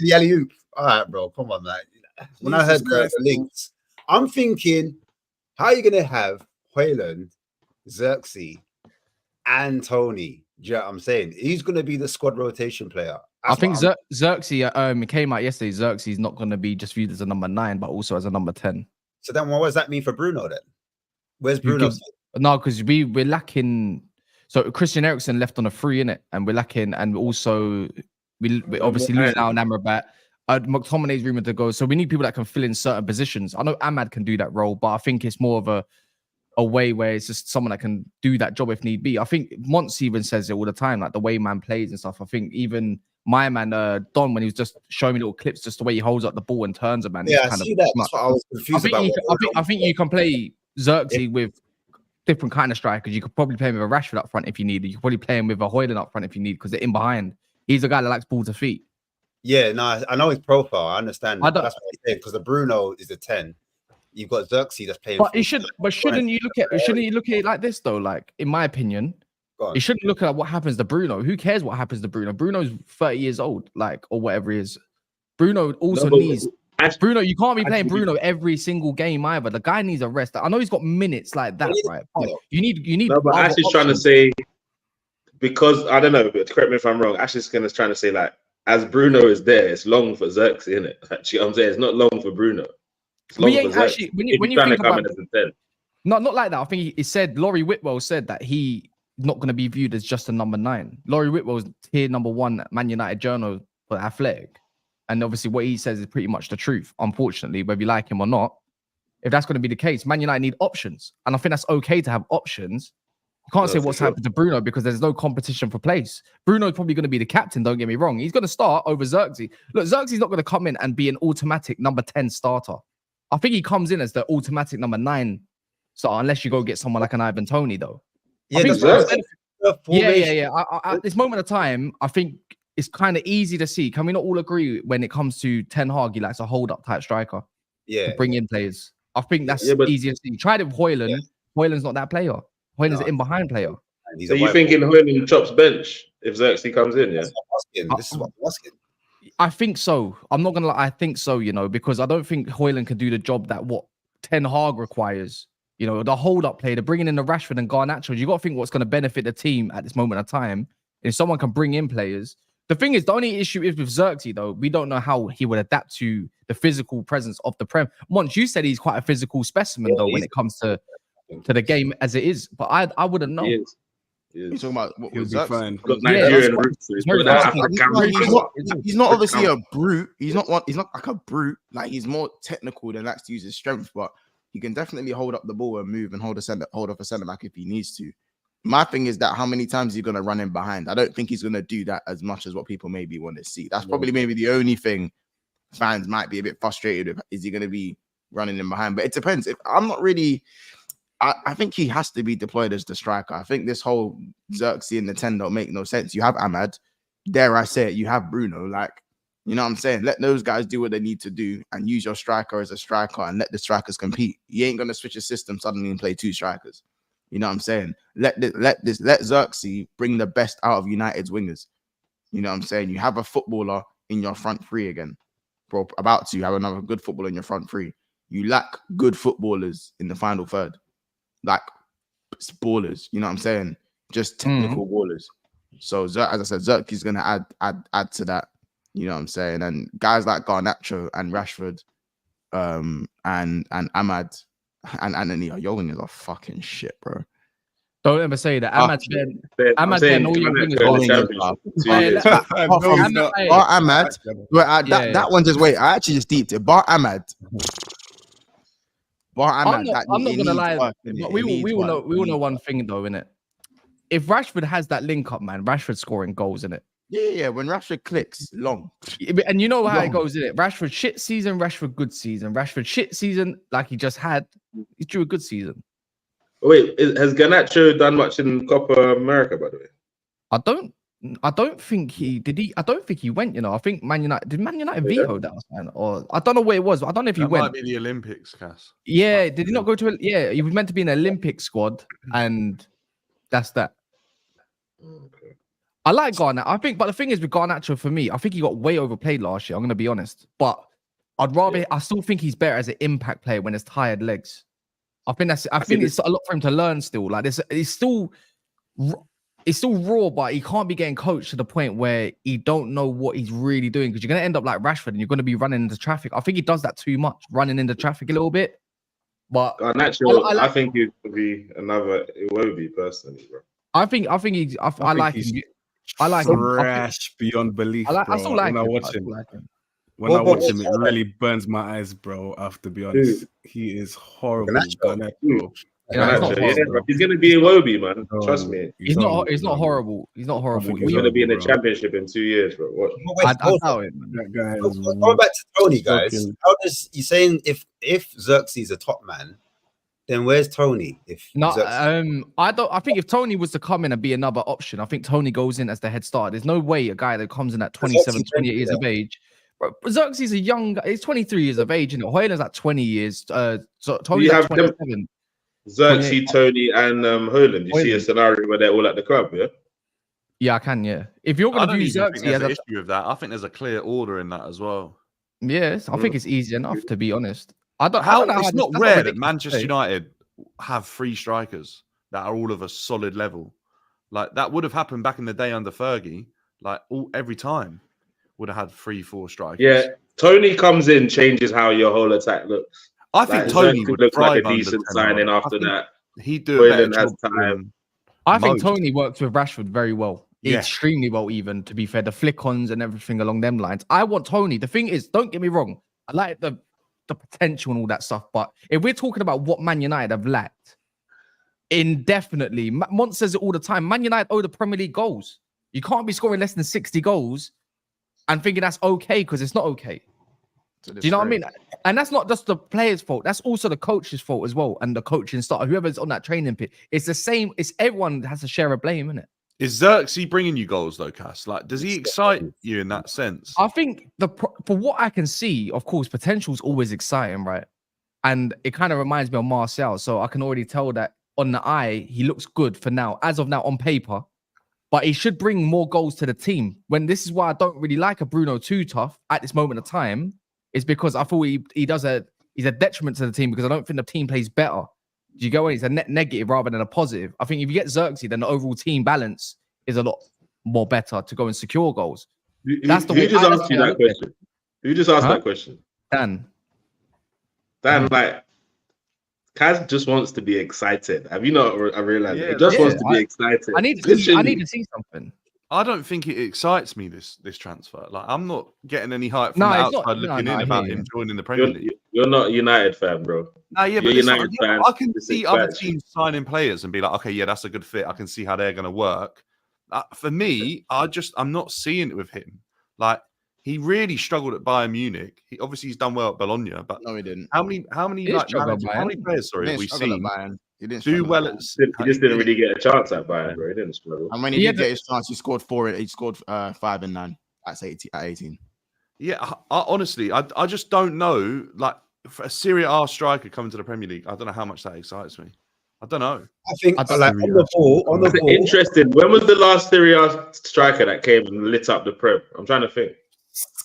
the alley-oop. All right, bro. Come on, man. When I heard the links, I'm thinking, how are you going to have Højlund, Zirkzee, and Toney? Do you know what I'm saying? He's going to be the squad rotation player. I think Zirkzee, it came out yesterday. Zirkzee's not going to be just viewed as a number 9, but also as a number 10. So then, what does that mean for Bruno then? Where's Bruno? No, because we're lacking. So Christian Eriksen left on a free, innit? And we're lacking, and also we obviously losing out on Amrabat. McTominay's rumored to go, so we need people that can fill in certain positions. I know Ahmad can do that role, but I think it's more of a way where it's just someone that can do that job if need be. I think Monts even says it all the time, like the way man plays and stuff. I think even my man Don, when he was just showing me little clips, just the way he holds up the ball and turns it, man. Yeah, I see that. That's what I was confused about. I think you can play Zirkzee with different kind of strikers. You could probably play him with a Rashford up front if you need. You could probably play him with a Højlund up front if you need, because they're in behind. He's a guy that likes ball to feet. Yeah, no, I know his profile. I understand. That's what I said, because the Bruno is a 10. You've got Zirkzee that's playing. But shouldn't you look at it like this though? Like, in my opinion, you shouldn't look at what happens to Bruno. Who cares what happens to Bruno? Bruno's 30 years old, like, or whatever he is. Bruno also needs Bruno. You can't be playing Bruno every single game either. The guy needs a rest. I know he's got minutes like that, right? But you need. No, but Ash is trying to say, because I don't know, but correct me if I'm wrong. Ash is trying to say, like, as Bruno is there, it's long for Zirkzee, isn't it? Like, you know what I'm saying? It's not long for Bruno. It's long for Zirkzee. When you think about it, not like that. I think he said, Laurie Whitwell said that he's not going to be viewed as just a number 9. Laurie Whitwell's tier number 1 Man United journal for Athletic. And obviously what he says is pretty much the truth, unfortunately, whether you like him or not. If that's going to be the case, Man United need options. And I think that's okay to have options. You can't No, say for what's sure. happened to Bruno because there's no competition for place. Bruno's probably going to be the captain, don't get me wrong. He's going to start over Zirkzee. Look, Zirkzee's not going to come in and be an automatic number 10 starter. I think he comes in as the automatic number 9 starter, unless you go get someone like an Ivan Toney, though. Yeah, I think that's yeah. At this moment of time, I think it's kind of easy to see. Can we not all agree when it comes to Ten Hag, he likes a hold-up type striker to bring in players? I think that's easier to see. Tried it with Højlund. Højlund's not that player. Højlund's an in-behind player. So you thinking Højlund chops bench if Zirkzee comes in, yeah? This is what I'm asking. I think so. I'm not gonna lie. I think so. Because I don't think Højlund can do the job that what Ten Hag requires. The hold-up play, the bringing in the Rashford and Garnacho. You got to think what's going to benefit the team at this moment of time. If someone can bring in players, the thing is, the only issue is with Zirkzee though. We don't know how he would adapt to the physical presence of the Prem. Once you said he's quite a physical specimen though when it comes to the game as it is, but I wouldn't know. You're talking about what He'll was be Zirkzee? fine. Got Nigerian roots, so he's got that African He's not obviously a brute. He's not like a brute. Like he's more technical than likes to use his strength, but he can definitely hold up the ball and move and hold off a centre back if he needs to. My thing is that how many times is he going to run in behind? I don't think he's going to do that as much as what people maybe want to see. That's probably maybe the only thing fans might be a bit frustrated with. Is he going to be running in behind? But it depends. If I'm not really. I think he has to be deployed as the striker. I think this whole Zirkzee and the 10 don't make no sense. You have Ahmad, dare I say it, you have Bruno. Like, you know what I'm saying? Let those guys do what they need to do and use your striker as a striker and let the strikers compete. You ain't gonna switch a system suddenly and play 2 strikers. You know what I'm saying? Let Zirkzee bring the best out of United's wingers. You know what I'm saying? You have a footballer in your front 3 again. Bro, about to have another good footballer in your front 3. You lack good footballers in the final third. Like ballers, you know what I'm saying? Just technical ballers. So as I said, Zirkzee's gonna add to that. You know what I'm saying? And guys like Garnacho and Rashford, and Ahmad and Anthony, your wingers are fucking shit, bro. Don't ever say that. Ahmad's been all your wingers. Ahmad, that one just wait. I actually just deeped it. Bar Ahmad. I'm not gonna lie. We all know one thing though, innit? If Rashford has that link up, man, Rashford scoring goals, innit? Yeah. When Rashford clicks, long. And you know how it goes, innit? Rashford shit season, Rashford good season. Rashford shit season, like he just had. He's drew a good season. Wait, has Garnacho done much in Copa America, by the way? I don't think he did. I don't think he went. I think Man United veto that, man? Or I don't know where it was. But I don't know if he went. Might be the Olympics, Cass. Yeah, did he not go to? He was meant to be in an Olympic squad, and that's that. Okay. I like Garnacho. But the thing is with Garnacho, for me, I think he got way overplayed last year. I'm gonna be honest, but I still think he's better as an impact player when it's tired legs. I think it's a lot for him to learn still. Like this, it's still raw, but he can't be getting coached to the point where he don't know what he's really doing, because you're going to end up like Rashford and you're going to be running into traffic. I think he does that too much, running into traffic a little bit. But Garnacho, I think he could be another Iwobi personally, bro. I like him. I like him. Trash beyond belief, bro. I still like him. When I watch him, it really burns my eyes, bro. I have to be honest. He is horrible. Garnacho. He's gonna be a Iwobi, man. Trust me. He's not horrible. He's not horrible. He's gonna be in the championship in 2 years, bro. I doubt it, man. Going back to Toney, guys. How does you saying if Zirkzee's a top man, then where's Toney? I think if Toney was to come in and be another option, I think Toney goes in as the head start. There's no way a guy that comes in at 27, 28 years of age. Zirkzee's a young guy. He's 23 years of age, Højlund's like 20 years. So Toney's like 27. Zirkzee, Toney, and Højlund. You see a scenario where they're all at the club, yeah? Yeah, I can, yeah. If you're going to view Zirkzee as an issue with that, I think there's a clear order in that as well. Yes, I think it's easy enough, to be honest. It's not rare that Manchester United have 3 strikers that are all of a solid level. Like, that would have happened back in the day under Fergie. Like, every time would have had 3-4 strikers. Yeah, Toney comes in, changes how your whole attack looks. I think Toney would look like a decent signing after that. He'd do a better job. I think Toney works with Rashford very well. Extremely well, even, to be fair. The flick-ons and everything along them lines. I want Toney. The thing is, don't get me wrong, I like the potential and all that stuff, but if we're talking about what Man United have lacked, indefinitely. Mont says it all the time. Man United owe the Premier League goals. You can't be scoring less than 60 goals and thinking that's okay because it's not okay. Do you know what I mean? And that's not just the player's fault. That's also the coach's fault as well. And the coaching staff, whoever's on that training pit. It's the same. It's everyone has to share a blame, isn't it? Is Zirkzee bringing you goals though, Cass? Like, does he excite you in that sense? I think for what I can see, of course, potential is always exciting, right? And it kind of reminds me of Martial. So I can already tell that on the eye, he looks good for now, as of now on paper. But he should bring more goals to the team. When this is why I don't really like a Bruno too tough at this moment of time, is because I thought he's a detriment to the team because I don't think the team plays better. Do you go in? He's a net negative rather than a positive. I think if you get Zirkzee, then the overall team balance is a lot more better to go and secure goals. That's the way. Who just asked you that question? Who just asked that question? Dan, like, Kaz just wants to be excited. Have you not realized? He just wants to be excited. I need to see something. I don't think it excites me, this transfer. Like, I'm not getting any hype from the outside looking in about him joining the Premier League. You're not a United fan, bro. No, yeah, but United fan. I can see other teams signing players and be like, okay, yeah, that's a good fit. I can see how they're going to work. For me, I'm not seeing it with him. Like, he really struggled at Bayern Munich. He's done well at Bologna, but no, he didn't. How many players? Sorry, have we seen do well at? He just didn't really get a chance at Bayern, bro. He didn't struggle. And when he did get his chance, he scored 4. He scored 5 and 9 at 18. Yeah, I honestly, I just don't know. Like, for a Serie A striker coming to the Premier League, I don't know how much that excites me. I don't know. I think like on the ball. Interesting. When was the last Serie A striker that came and lit up the Prem? I'm trying to think.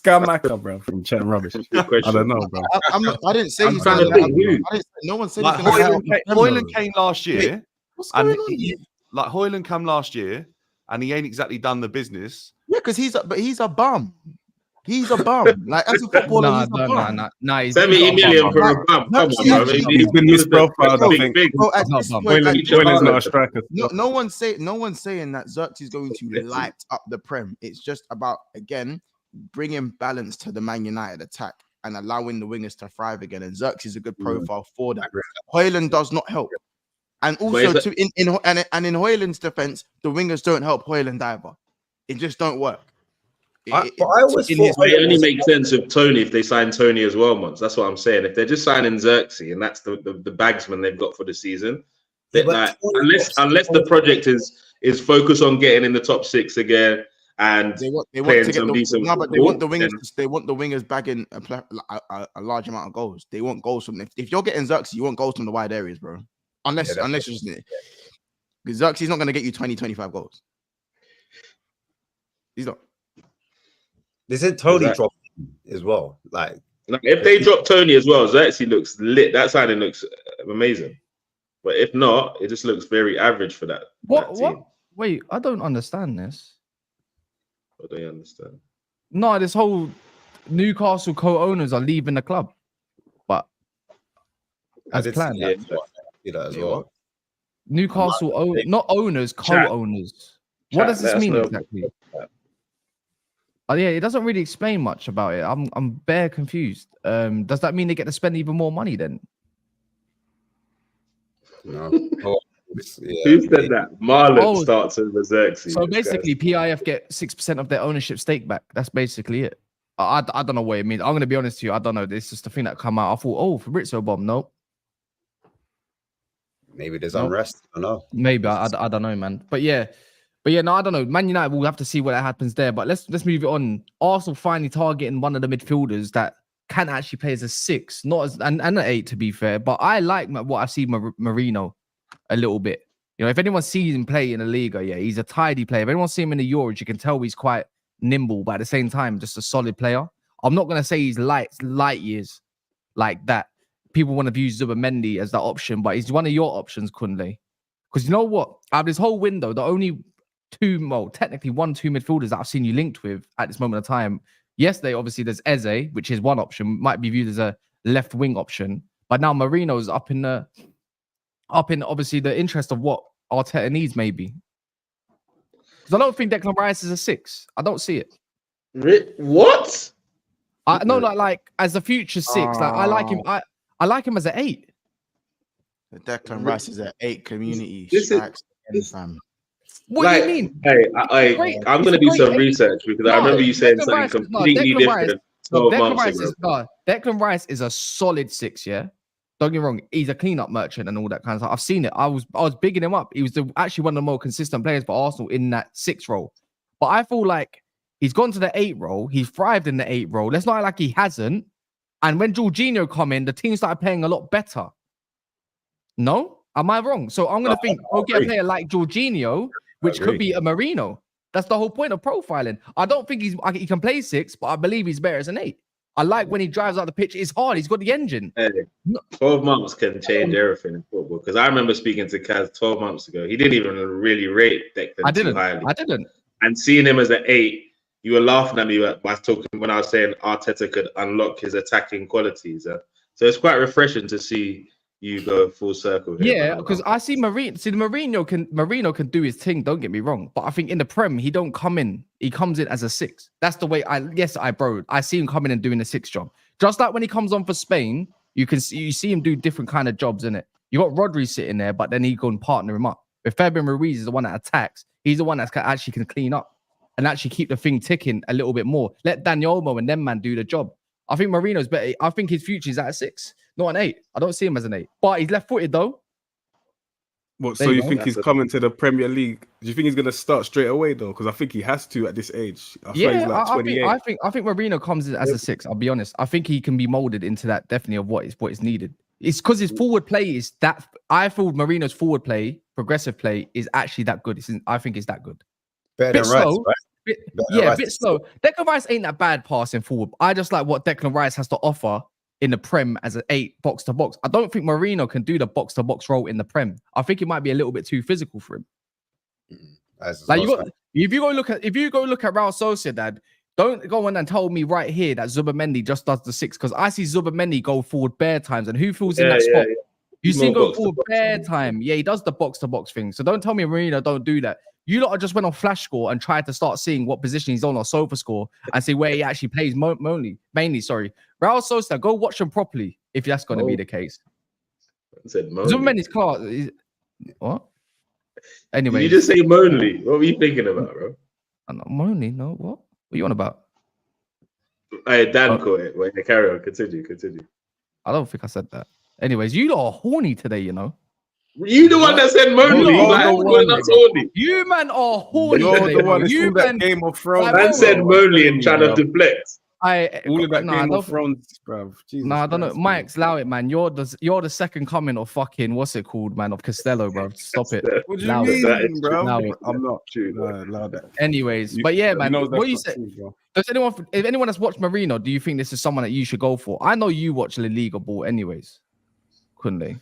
Scamacca, bro, from Chatting Rubbish. I don't know, bro. I didn't say he's trying to think who. No one said like Højlund came last year. What's going on? Like, Højlund came last year, and he ain't exactly done the business. Yeah, because he's a bum. He's a bum. Like, as a footballer, he's a bum. He's 70 million for a bum. Come on, bro. He's been misprofiled, I think. Højlund's not a striker. No one's saying that Zirkzee is going to light up the Prem. It's just about, again, bringing balance to the Man United attack and allowing the wingers to thrive again. And Zirkzee is a good profile for that. Højlund does not help. And also, in Højlund's defense, the wingers don't help Højlund either. It just don't work. It only makes sense with Toney if they sign Toney as well, Mons. That's what I'm saying. If they're just signing Zirkzee and that's the bagsman they've got for the season, like, unless the project is focused on getting in the top 6 again and they want to get they want the wingers. They want the wingers bagging a large amount of goals. They want goals from. If you're getting Zirkzee, you want goals from the wide areas, bro. Unless you're just because Zirkzee's not going to get you 20-25 goals. He's not. They said Toney dropped as well. Like, if they drop Toney as well, Zirkzee looks lit. That signing looks amazing. But if not, it just looks very average for that. What? Wait, I don't understand this. What do you understand? No, this whole Newcastle co-owners are leaving the club, but as planned. As well. Newcastle not owners, co-owners. What does this mean exactly? Oh yeah, it doesn't really explain much about it. I'm bare confused. Does that mean they get to spend even more money then? No. Who said that? Marlon starts with Zirkzee. So basically, PIF get 6% of their ownership stake back. That's basically it. I don't know what it means. I'm gonna be honest to you. I don't know. This is the thing that come out. I thought, Fabrizio bomb. Nope. Maybe there's unrest. I don't know. Maybe I don't know, man. But yeah, no, I don't know. Man United, we'll have to see what happens there. But let's move it on. Arsenal finally targeting one of the midfielders that can actually play as a 6, not as and an 8 to be fair. But I like what I see Merino a little bit. You know, if anyone sees him play in the Liga, yeah, he's a tidy player. If anyone sees him in the Euros, you can tell he's quite nimble, but at the same time, just a solid player. I'm not gonna say he's light years like that. People want to view Zubimendi as that option, but he's one of your options, Kunle. Because you know what? Out of this whole window, the only technically 1-2 midfielders that I've seen you linked with at this moment of time. Yesterday, obviously, there's Eze, which is one option, might be viewed as a left wing option. But now Marino's up in obviously the interest of what Arteta needs, maybe. Because I don't think Declan Rice is a 6. I don't see it. What? I know, like as a future 6. Like I like him. I like him as an 8. Declan Rice is an 8 community This is- strikes. Fam. What do you mean? Hey, I'm It's going to a do great some eight. research because I remember you saying Declan something Rice- completely Declan Rice- different No, 12 Declan months Rice ago. is Declan Rice is a solid 6, yeah. Don't get me wrong, he's a cleanup merchant and all that kind of stuff. I've seen it. I was bigging him up. He was actually one of the more consistent players for Arsenal in that 6 role. But I feel like he's gone to the 8 role. He's thrived in the 8 role. Let's not act like he hasn't. And when Jorginho come in, the team started playing a lot better. No? Am I wrong? So I'm going to think, go get a player like Jorginho, which could be a Merino. That's the whole point of profiling. I don't think he can play 6, but I believe he's better as an 8. I like when he drives out the pitch. It's hard. He's got the engine. Hey, 12 months can change everything in football. Because I remember speaking to Kaz 12 months ago. He didn't even really rate Declan too highly. I didn't. And seeing him as an 8, you were laughing at me when I was saying Arteta could unlock his attacking qualities. So it's quite refreshing to see you go full circle here. Yeah, because I see Marino. See, Marino can do his thing. Don't get me wrong, but I think in the Prem he don't come in. He comes in as a 6. That's the way I see him coming and doing a 6 job. Just like when he comes on for Spain, you see him do different kind of jobs in it. You got Rodri sitting there, but then he go and partner him up. If Fabian Ruiz is the one that attacks, he's the one that actually can clean up and actually keep the thing ticking a little bit more. Let Dani Olmo and them man do the job. I think Marino's better. I think his future is at a 6, not an 8. I don't see him as an 8, but he's left-footed though. What? So you think he's coming to the Premier League? Do you think he's going to start straight away though? Because I think he has to at this age. He's like 28. I think Marino comes in as a 6. I'll be honest. I think he can be molded into that definitely of what is needed. It's because his forward play is that. I feel Marino's forward play, progressive play, is actually that good. I think it's that good. Better than Rice, right? A bit slow. Declan Rice ain't that bad passing forward. I just like what Declan Rice has to offer in the Prem as an 8 box to box. I don't think Marino can do the box to box role in the Prem. I think it might be a little bit too physical for him. Like if you go look at Real Sociedad, don't go on and tell me right here that Zubimendi just does the 6, because I see Zubimendi go forward bare times, and who fills in that spot? Yeah. You see him go forward bare time. Yeah, he does the box to box thing. So don't tell me Marino don't do that. You lot just went on Flash Score and tried to start seeing what position he's on Sofa Score and see where he actually plays mainly. Real Sociedad, go watch him properly if that's going to be the case. Zubimendi's class. What? Anyway, did you just say Monley? What were you thinking about, bro? I'm not Monley. No, what are you on about? Hey, Dan caught it. Wait, carry on. Continue. I don't think I said that. Anyways, you lot are horny today, you know. You the one that said Monley. You man are horny. You're today, the one you that Game of Thrones. Man said Monley and trying to deflect. All of that Game of Thrones, bro. I don't know. Mike's allow it, man. You're the second coming of fucking what's it called, man? Of Costello, bro. Stop it. What do you mean, bro? I'm not allow that. Anyways, but yeah, man. What you say? If anyone has watched Marino, do you think this is someone that you should go for? I know you watch La Liga ball, anyways. Couldn't they?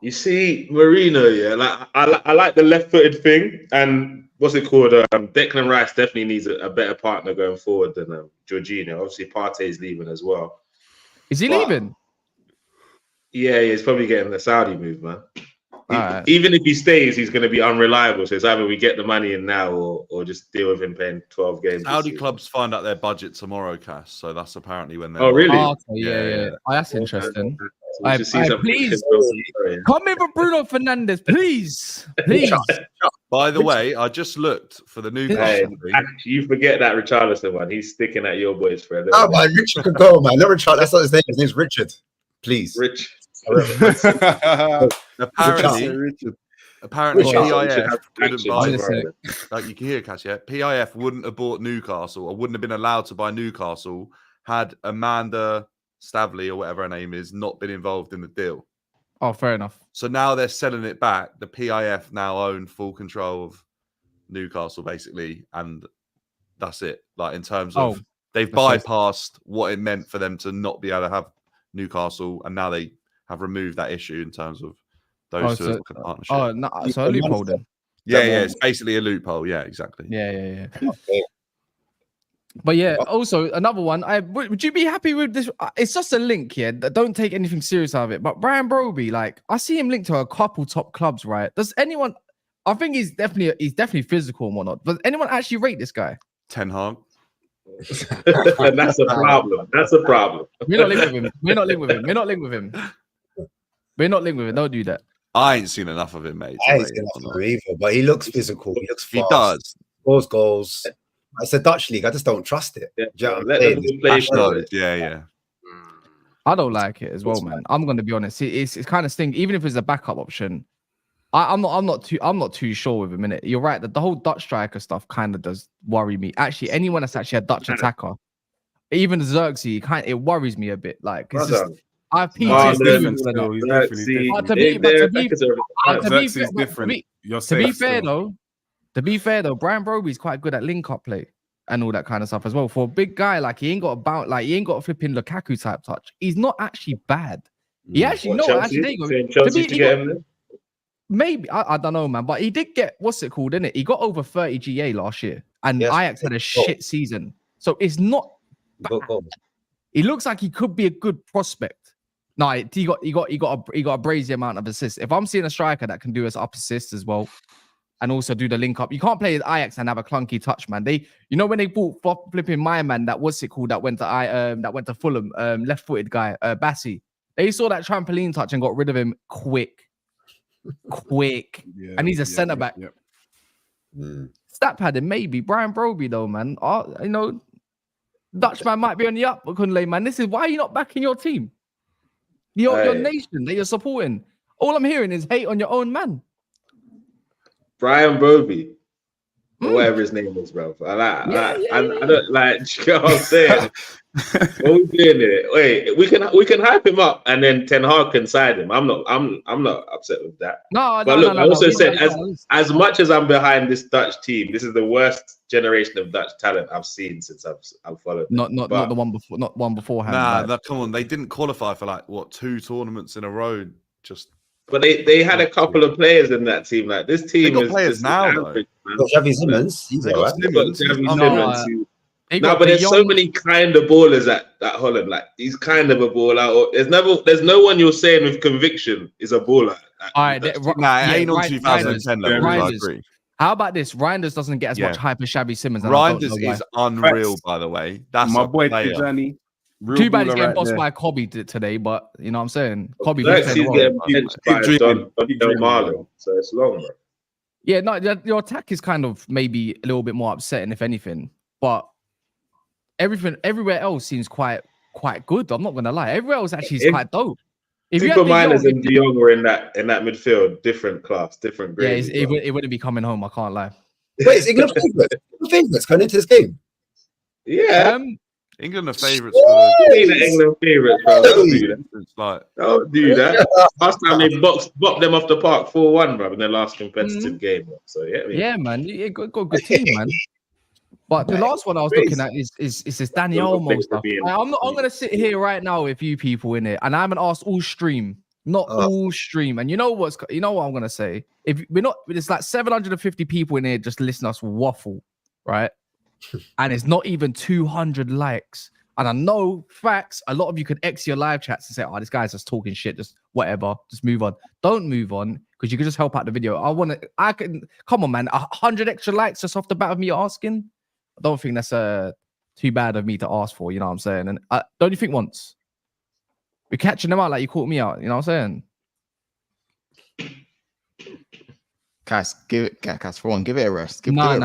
You see, Marino, yeah, like I like the left-footed thing, and what's it called? Declan Rice definitely needs a better partner going forward than Jorginho. Obviously, Partey's leaving as well. Is he leaving? Yeah, he's probably getting the Saudi move, man. Even if he stays, he's going to be unreliable. So it's either we get the money in now or just deal with him playing 12 games. Saudi clubs find out their budget tomorrow, Cass. So that's apparently when they're. Oh, really? Yeah. Oh, that's interesting. Please come in for Bruno Fernandes, please. By the way, I just looked for the new. You forget that Richarlison one. He's sticking at your boys for a little. Oh man, Richard could go, man. Not Richard. That's not his name. His name's Richard. Please, Rich. Apparently, PIF wouldn't buy. Like you can hear, Cass. Yeah, PIF wouldn't have bought Newcastle, or wouldn't have been allowed to buy Newcastle had Amanda Stavley or whatever her name is not been involved in the deal. Oh, fair enough. So now they're selling it back. The PIF now own full control of Newcastle, basically, and that's it. Like in terms of they've bypassed what it meant for them to not be able to have Newcastle, and now they have removed that issue in terms of those two partnerships. Oh, no, so a loophole then. Yeah, it's basically a loophole. Yeah, exactly. Yeah. But yeah, also another one. Would you be happy with this? It's just a link here. Don't take anything serious out of it. But Brian Brobbey, like I see him linked to a couple top clubs, right? Does anyone? I think he's definitely physical and whatnot. Does anyone actually rate this guy? Ten Hag. And that's a problem. We're not linked with him. Don't do that. I ain't seen enough of him, mate. I ain't seen enough of him either, but he looks physical. He looks fast. He does. Scores goals. It's a Dutch league. I just don't trust it. Yeah, Do you know what let I'm them saying? play Ash for knows. it. Yeah. I don't like it as well, man. I'm gonna be honest. It's kind of sting. Even if it's a backup option, I'm not too sure with a minute. You're right that the whole Dutch striker stuff kind of does worry me. Actually, anyone that's actually a Dutch attacker, even Zirkzee, it worries me a bit. Like it's just I've He's PTSD. different still. He's different. He's different. To be fair though, Brian Brobbey's quite good at link-up play and all that kind of stuff as well. For a big guy, like he ain't got a flipping Lukaku type touch. He's not actually bad. He actually there you go. Chelsea to get him there? Maybe I don't know, man. But he did get what's it called, didn't it? He got over 30 GA last year, and Ajax had a shit season. So it's not bad. He looks like he could be a good prospect. No, he got a brazy amount of assists. If I'm seeing a striker that can do us up assists as well, and also do the link up, you can't play with Ajax and have a clunky touch, man. When they bought flipping my man, that what's it called, that went to Fulham, left-footed guy, Bassi. They saw that trampoline touch and got rid of him quick, and he's a centre back. Stat padding maybe. Brian Brobbey though, man. Dutchman might be on the up, Kunle, man. This is why you're not backing your team. Your nation that you're supporting. All I'm hearing is hate on your own man. Brian Brobbey, whatever his name is, bro. I don't like. You know what I'm saying? What we doing here? Wait, we can hype him up, and then Ten Hag can side him. I'm not upset with that. I also said as much as I'm behind this Dutch team, this is the worst generation of Dutch talent I've seen since I've followed. Not the one before, not one beforehand. Nah, come on. They didn't qualify for 2 tournaments in a row. But they had a couple of players in that team. Like this team got is players now. Average, though. Xavi Simmons, he's all right. No, but there's so many kind of ballers at Holland. Like he's kind of a baller. There's no one you're saying with conviction is a baller. All right, ain't on 2010 level. I agree. How about this? Reinders doesn't get as much hype as Xavi Simmons. Reinders is unreal, by the way. That's my boy Tijani. Too bad he's getting bossed by Kobe today, but you know what I'm saying? Kobe he's getting pinched by Don Marlon, so it's long, bro. Yeah, no, your attack is kind of maybe a little bit more upsetting, if anything. But everywhere else seems quite good. I'm not gonna lie. Everywhere else actually is quite dope. Super Miners and De Jong were in that midfield, different class, different grade. Yeah, it wouldn't be coming home. I can't lie. Wait, is England favourites going into this game? Yeah. England are favourites. England favourites, bro. Don't do that. Last time they bopped them off the park 4-1, bro, in their last competitive game. So yeah, man, you got a good team, man. But the last one I was looking at is this Dani Olmo stuff. I'm gonna sit here right now with you people in it, and I haven't asked all stream, all stream. And you know what I'm gonna say? If we're not, there's like 750 people in here just listening to us waffle, right? And it's not even 200 likes. And I know facts. A lot of you could X your live chats and say, "Oh, this guy's just talking shit. Just whatever. Just move on." Don't move on because you can just help out the video. Come on, man. 100 extra likes just off the bat of me asking. I don't think that's too bad of me to ask for. You know what I'm saying? And don't you think once we're catching them out like you caught me out? You know what I'm saying? Guys, give it a rest. No.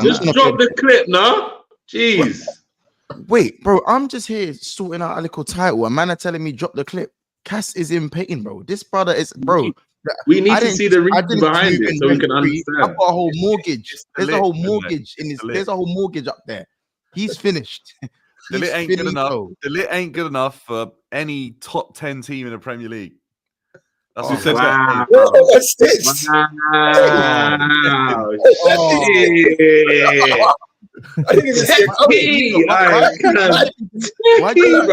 Just drop the clip, no? Jeez. Wait, bro, I'm just here sorting out a little title. A man are telling me drop the clip. Cass is in pain, bro. This brother is, bro. We need to see the reason behind it so we can understand. I've got a whole mortgage. There's a whole mortgage in this. There's a whole mortgage up there. He's finished. The lit ain't good enough. The lit ain't good enough for any top 10 team in the Premier League. That's what said. Wow. What's this? I didn't even see it. Why do you not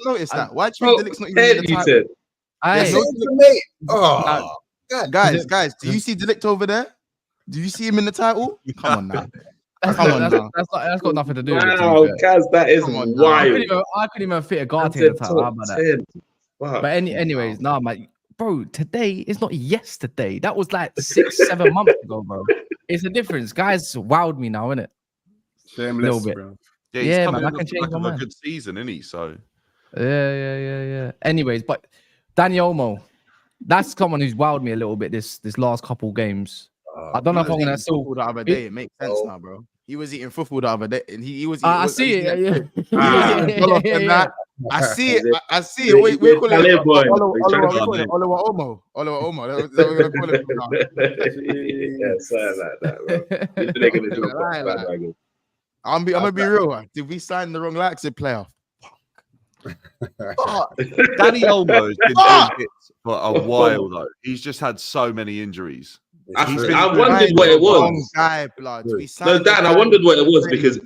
notice that? Why do you think the lick's not even in the title? Guys, do you see Delict over there? Do you see him in the title? Come on now. That's got nothing to do with it. Wow, Kaz, that is wild. I couldn't even fit a guard in the title. How about that? Wow. But anyways, man, bro, today is not yesterday. That was like 6-7 months ago, bro. It's a difference. Guys wowed me now, innit? A little bit. Bro. Yeah, man, I can change my mind. A good season, isn't he? So yeah. Anyways, but Dani Olmo, That's someone who's wowed me a little bit this last couple games. I don't know if I'm gonna still. Football the other day. It makes sense now, bro. He was eating football the other day, and he was. I see it. Yeah. I see it. I see it. We call it Oliver Olmo. That's what we're gonna call it now. Yeah, something like that, bro. They're gonna do it. I'm gonna be real. Did we sign the wrong Leipzig player? Dani Olmo has been doing bits for a while though. He's just had so many injuries. I wondered what it was. Guy, blood. No, Dan, I wondered what it was because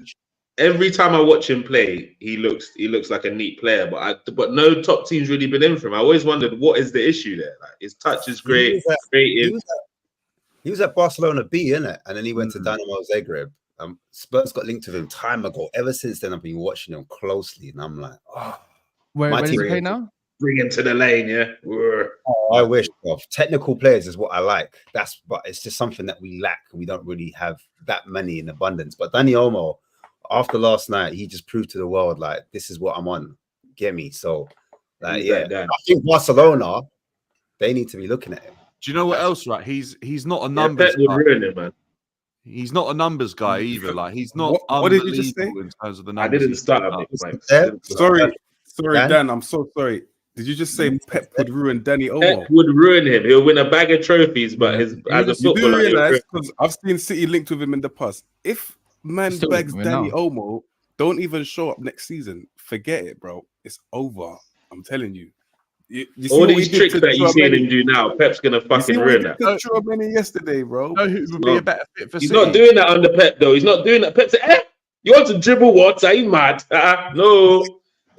every time I watch him play, he looks like a neat player. But no top team's really been in for him. I always wondered what is the issue there. Like his touch is great, creative. He was at Barcelona B, innit? And then he went to Dynamo Zagreb. Spurs got linked with him time ago. Ever since then, I've been watching him closely, and I'm like, oh, where does he play now? Bring him to the lane, yeah. Oh, I wish. Bro. Technical players is what I like. But it's just something that we lack. We don't really have that many in abundance. But Dani Olmo, after last night, he just proved to the world like this is what I'm on. Get me? So, I think Barcelona, they need to be looking at him. Do you know what else? Right, he's not a numbers guy. Ruin it, man. He's not a numbers guy either. Like he's not. What did you just say? In terms of the numbers. I didn't start. Sorry, Dan. I'm so sorry. Did you just say Pep would ruin Dani Olmo? Pep would ruin him. He'll win a bag of trophies, but as a footballer, because I've seen City linked with him in the past. If man bags Dani Olmo, don't even show up next season. Forget it, bro. It's over. I'm telling you. You all these tricks that you see him do now, Pep's gonna fucking ruin that. Yesterday, bro. No, who would be a better fit for He's City? not doing that under Pep though. He's not doing that. Pep said, you want to dribble what? Are you mad? No.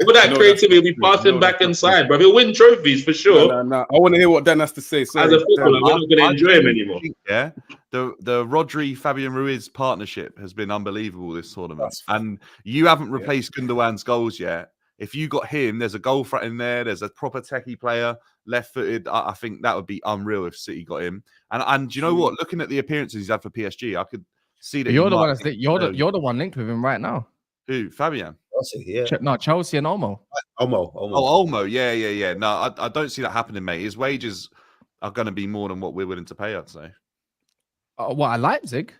All that creativity will be passing back inside, bro. He'll win trophies for sure. No. I want to hear what Dan has to say. As a footballer, we're not going to enjoy him anymore. Yeah, the Rodri Fabian Ruiz partnership has been unbelievable this tournament, and you haven't replaced Gundogan's goals yet. If you got him, there's a goal threat in there. There's a proper techie player, left-footed. I think that would be unreal if City got him. And you know what? Looking at the appearances he's had for PSG, I could see that. You're the one linked with him right now. Who? Fabian? Chelsea and Olmo. Olmo. Yeah. No, I don't see that happening, mate. His wages are going to be more than what we're willing to pay, I'd say. What, at Leipzig?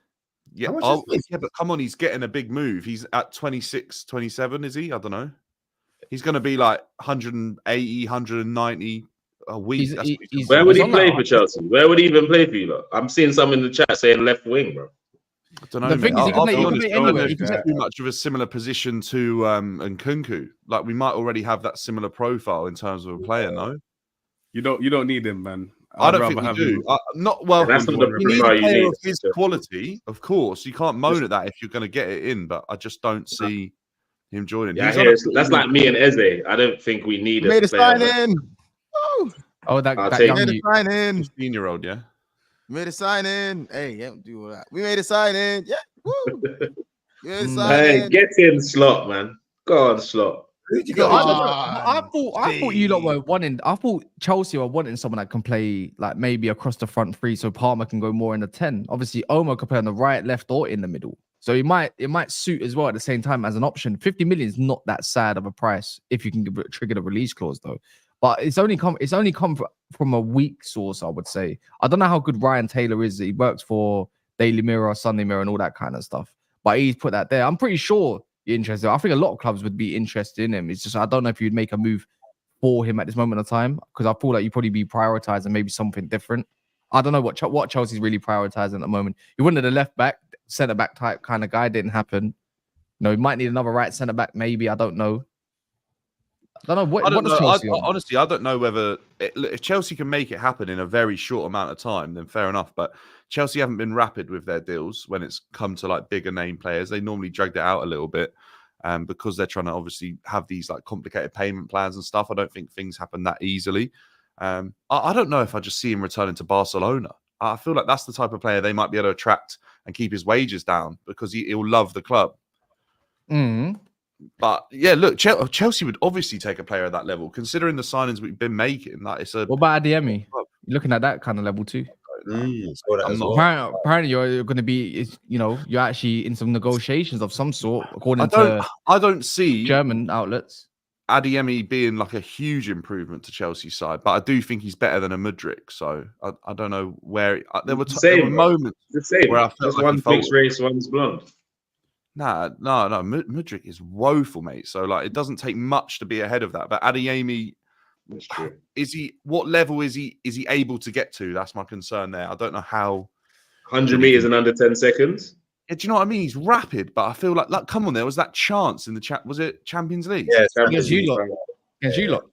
Yeah, but come on, he's getting a big move. He's at 26, 27, is he? I don't know. He's going to be like 180, 190 a week. Where would he play for Chelsea? Where would he even play for you lot? I'm seeing some in the chat saying left wing, bro. I don't know. The thing is, he can play anywhere. He's too much of a similar position to Nkunku. Like we might already have that similar profile in terms of a player. No, you don't need him, man. I don't think we do. Not well. That's not the you need a player of his quality, of course. You can't moan at that if you're going to get it in, but I just don't see him joining. Yeah, that's like me and Eze. I don't think we need made a sign in. That young made a sign in. 15-year-old, yeah. Made a sign in. Hey, yeah, do all that. We made a sign in. Yeah. Woo. Hey, get in, Slot, man. Go on, Slot. I thought you lot were wanting. I thought Chelsea were wanting someone that can play like maybe across the front three, so Palmer can go more in the 10. Obviously, Olmo can play on the right, left, or in the middle. So it might suit as well at the same time as an option. 50 million is not that sad of a price if you can trigger the release clause though. But it's only come from a weak source, I would say. I don't know how good Ryan Taylor is. He works for Daily Mirror, Sunday Mirror, and all that kind of stuff. But he's put that there. I'm pretty sure you're interested. I think a lot of clubs would be interested in him. It's just I don't know if you'd make a move for him at this moment of time because I feel like you'd probably be prioritizing maybe something different. I don't know what Chelsea's really prioritizing at the moment. You wanted a left back, centre back type kind of guy. Didn't happen. No, you might need another right centre back. Maybe I don't know. I don't know what does Chelsea honestly, I don't know whether if Chelsea can make it happen in a very short amount of time, then fair enough. But Chelsea haven't been rapid with their deals when it's come to like bigger name players. They normally dragged it out a little bit because they're trying to obviously have these like complicated payment plans and stuff. I don't think things happen that easily. I don't know if I just see him returning to Barcelona. I feel like that's the type of player they might be able to attract and keep his wages down because he'll love the club. But yeah, look, Chelsea would obviously take a player at that level, considering the signings we've been making. That it's a. What about Adeyemi? You're looking at that kind of level too. Apparently, you're going to be, you're actually in some negotiations of some sort, according to I don't see German outlets. Adeyemi being like a huge improvement to Chelsea's side, but I do think he's better than a Mudryk. So I don't know where there were moments the same. where I felt Just like one's mixed race, one's blonde. No. Mudryk is woeful, mate. So like, it doesn't take much to be ahead of that. But Adeyemi, what level is he able to get to? That's my concern there. I don't know how. 100 meters in under 10 seconds. Yeah, do you know what I mean? He's rapid, but I feel like come on, there was that chance in the chat. Was it Champions League? Yeah, against you lot. Against you lot.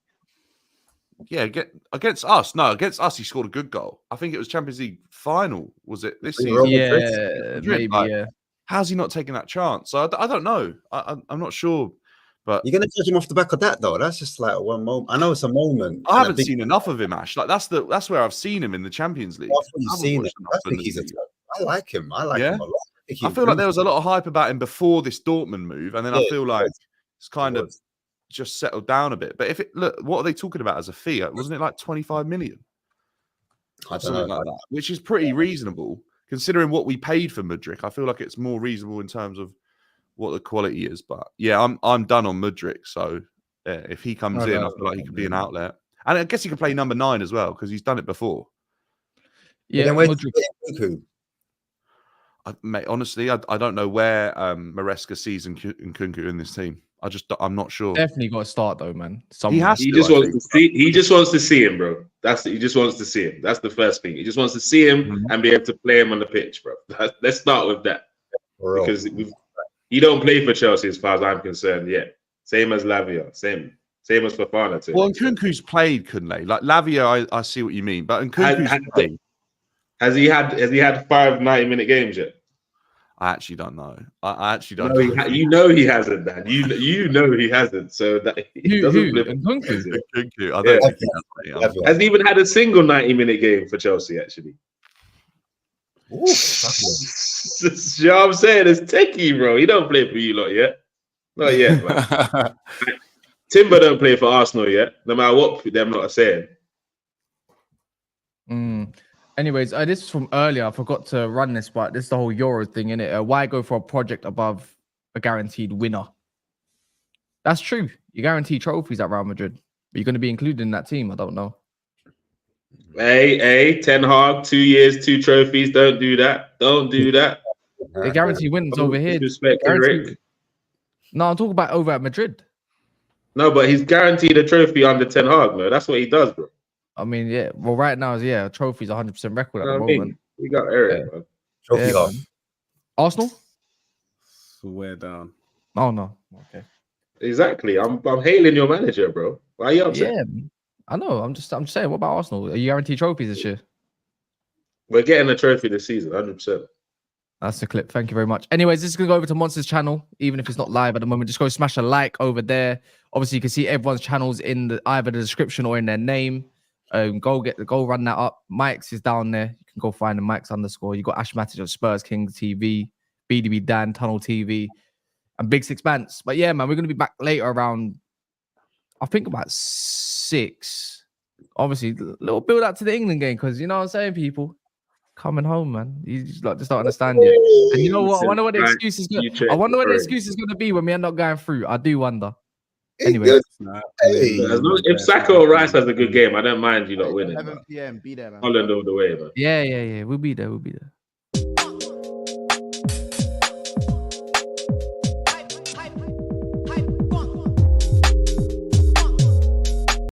Yeah, against us. No, against us, he scored a good goal. I think it was Champions League final. Was it this season? Yeah, maybe. Like, yeah. How's he not taking that chance? So I don't know. I'm not sure. But you're gonna judge him off the back of that, though. That's just like one moment. I know it's a moment. I haven't seen enough of him, Ash. Like that's where I've seen him in the Champions League. You've seen it. I think he's I like him. I like him a lot. I feel like there was a lot of hype about him before this Dortmund move, and then I feel like it's kind of just settled down a bit. But what are they talking about as a fee? Wasn't it like 25 million? Something like that, which is pretty reasonable considering what we paid for Mudryk. I feel like it's more reasonable in terms of what the quality is. But yeah, I'm done on Mudryk. So if he comes in, I feel like he could be an outlet, and I guess he could play number 9 as well because he's done it before. Yeah, Mudryk. Mate, honestly, I don't know where Maresca sees Nkunku in this team. I'm not sure. Definitely got to start though, man. He just wants to see him, bro. He just wants to see him. That's the first thing. He just wants to see him and be able to play him on the pitch, bro. Let's start with that because he don't play for Chelsea as far as I'm concerned yet. Same as Lavia, same as Fofana too. Well, Nkunku's played, couldn't they? Like Lavia, I see what you mean, but Nkunku's played. Has he had 5 90-minute games yet? I actually don't know. I actually don't know. You know he hasn't, Dan. You know he hasn't. So that he doesn't live in Nkunku. I don't think he has. Hasn't even had a single 90-minute game for Chelsea, actually. You know what I'm saying? It's techie, bro. He don't play for you lot yet. Not yet, man. Timber don't play for Arsenal yet, no matter what them lot are saying. Anyways, this is from earlier. I forgot to run this, but this is the whole Yoro thing, innit? Why go for a project above a guaranteed winner? That's true. You guarantee trophies at Real Madrid, but you're going to be included in that team. I don't know. Hey, Ten Hag, 2 years, 2 trophies. Don't do that. Don't do that. They guarantee wins over here. No, I'm talking about over at Madrid. No, but he's guaranteed a trophy under Ten Hag, man. That's what he does, bro. I mean, yeah. Well, right now, trophy's 100% record at the moment. We got Eric, man. Trophy off. Arsenal? Swear down. Oh no. Okay. Exactly. I'm hailing your manager, bro. Why are you upset? Yeah, I know. I'm just saying. What about Arsenal? Are you guaranteed trophies this year? We're getting a trophy this season, 100%. That's the clip. Thank you very much. Anyways, this is gonna go over to Monster's channel, even if it's not live at the moment. Just go smash a like over there. Obviously, you can see everyone's channels in either the description or in their name. Go run that up. Mike's is down there. You can go find the Mike's _. You got Ash Matic of Spurs King TV, BDB Dan Tunnel TV, and Big Six Bants. But yeah, man, we're gonna be back later around, I think about 6. Obviously, a little build up to the England game because you know what I'm saying, people coming home, man. You just don't understand yet. And you know what? I wonder what the excuse is. I wonder what the excuse is gonna be when we end up going through. I do wonder. Anyway, if Saka or Rice has a good game, I don't mind you not winning. 11 p.m. Be there, man. Holland all the way, man. Yeah. We'll be there.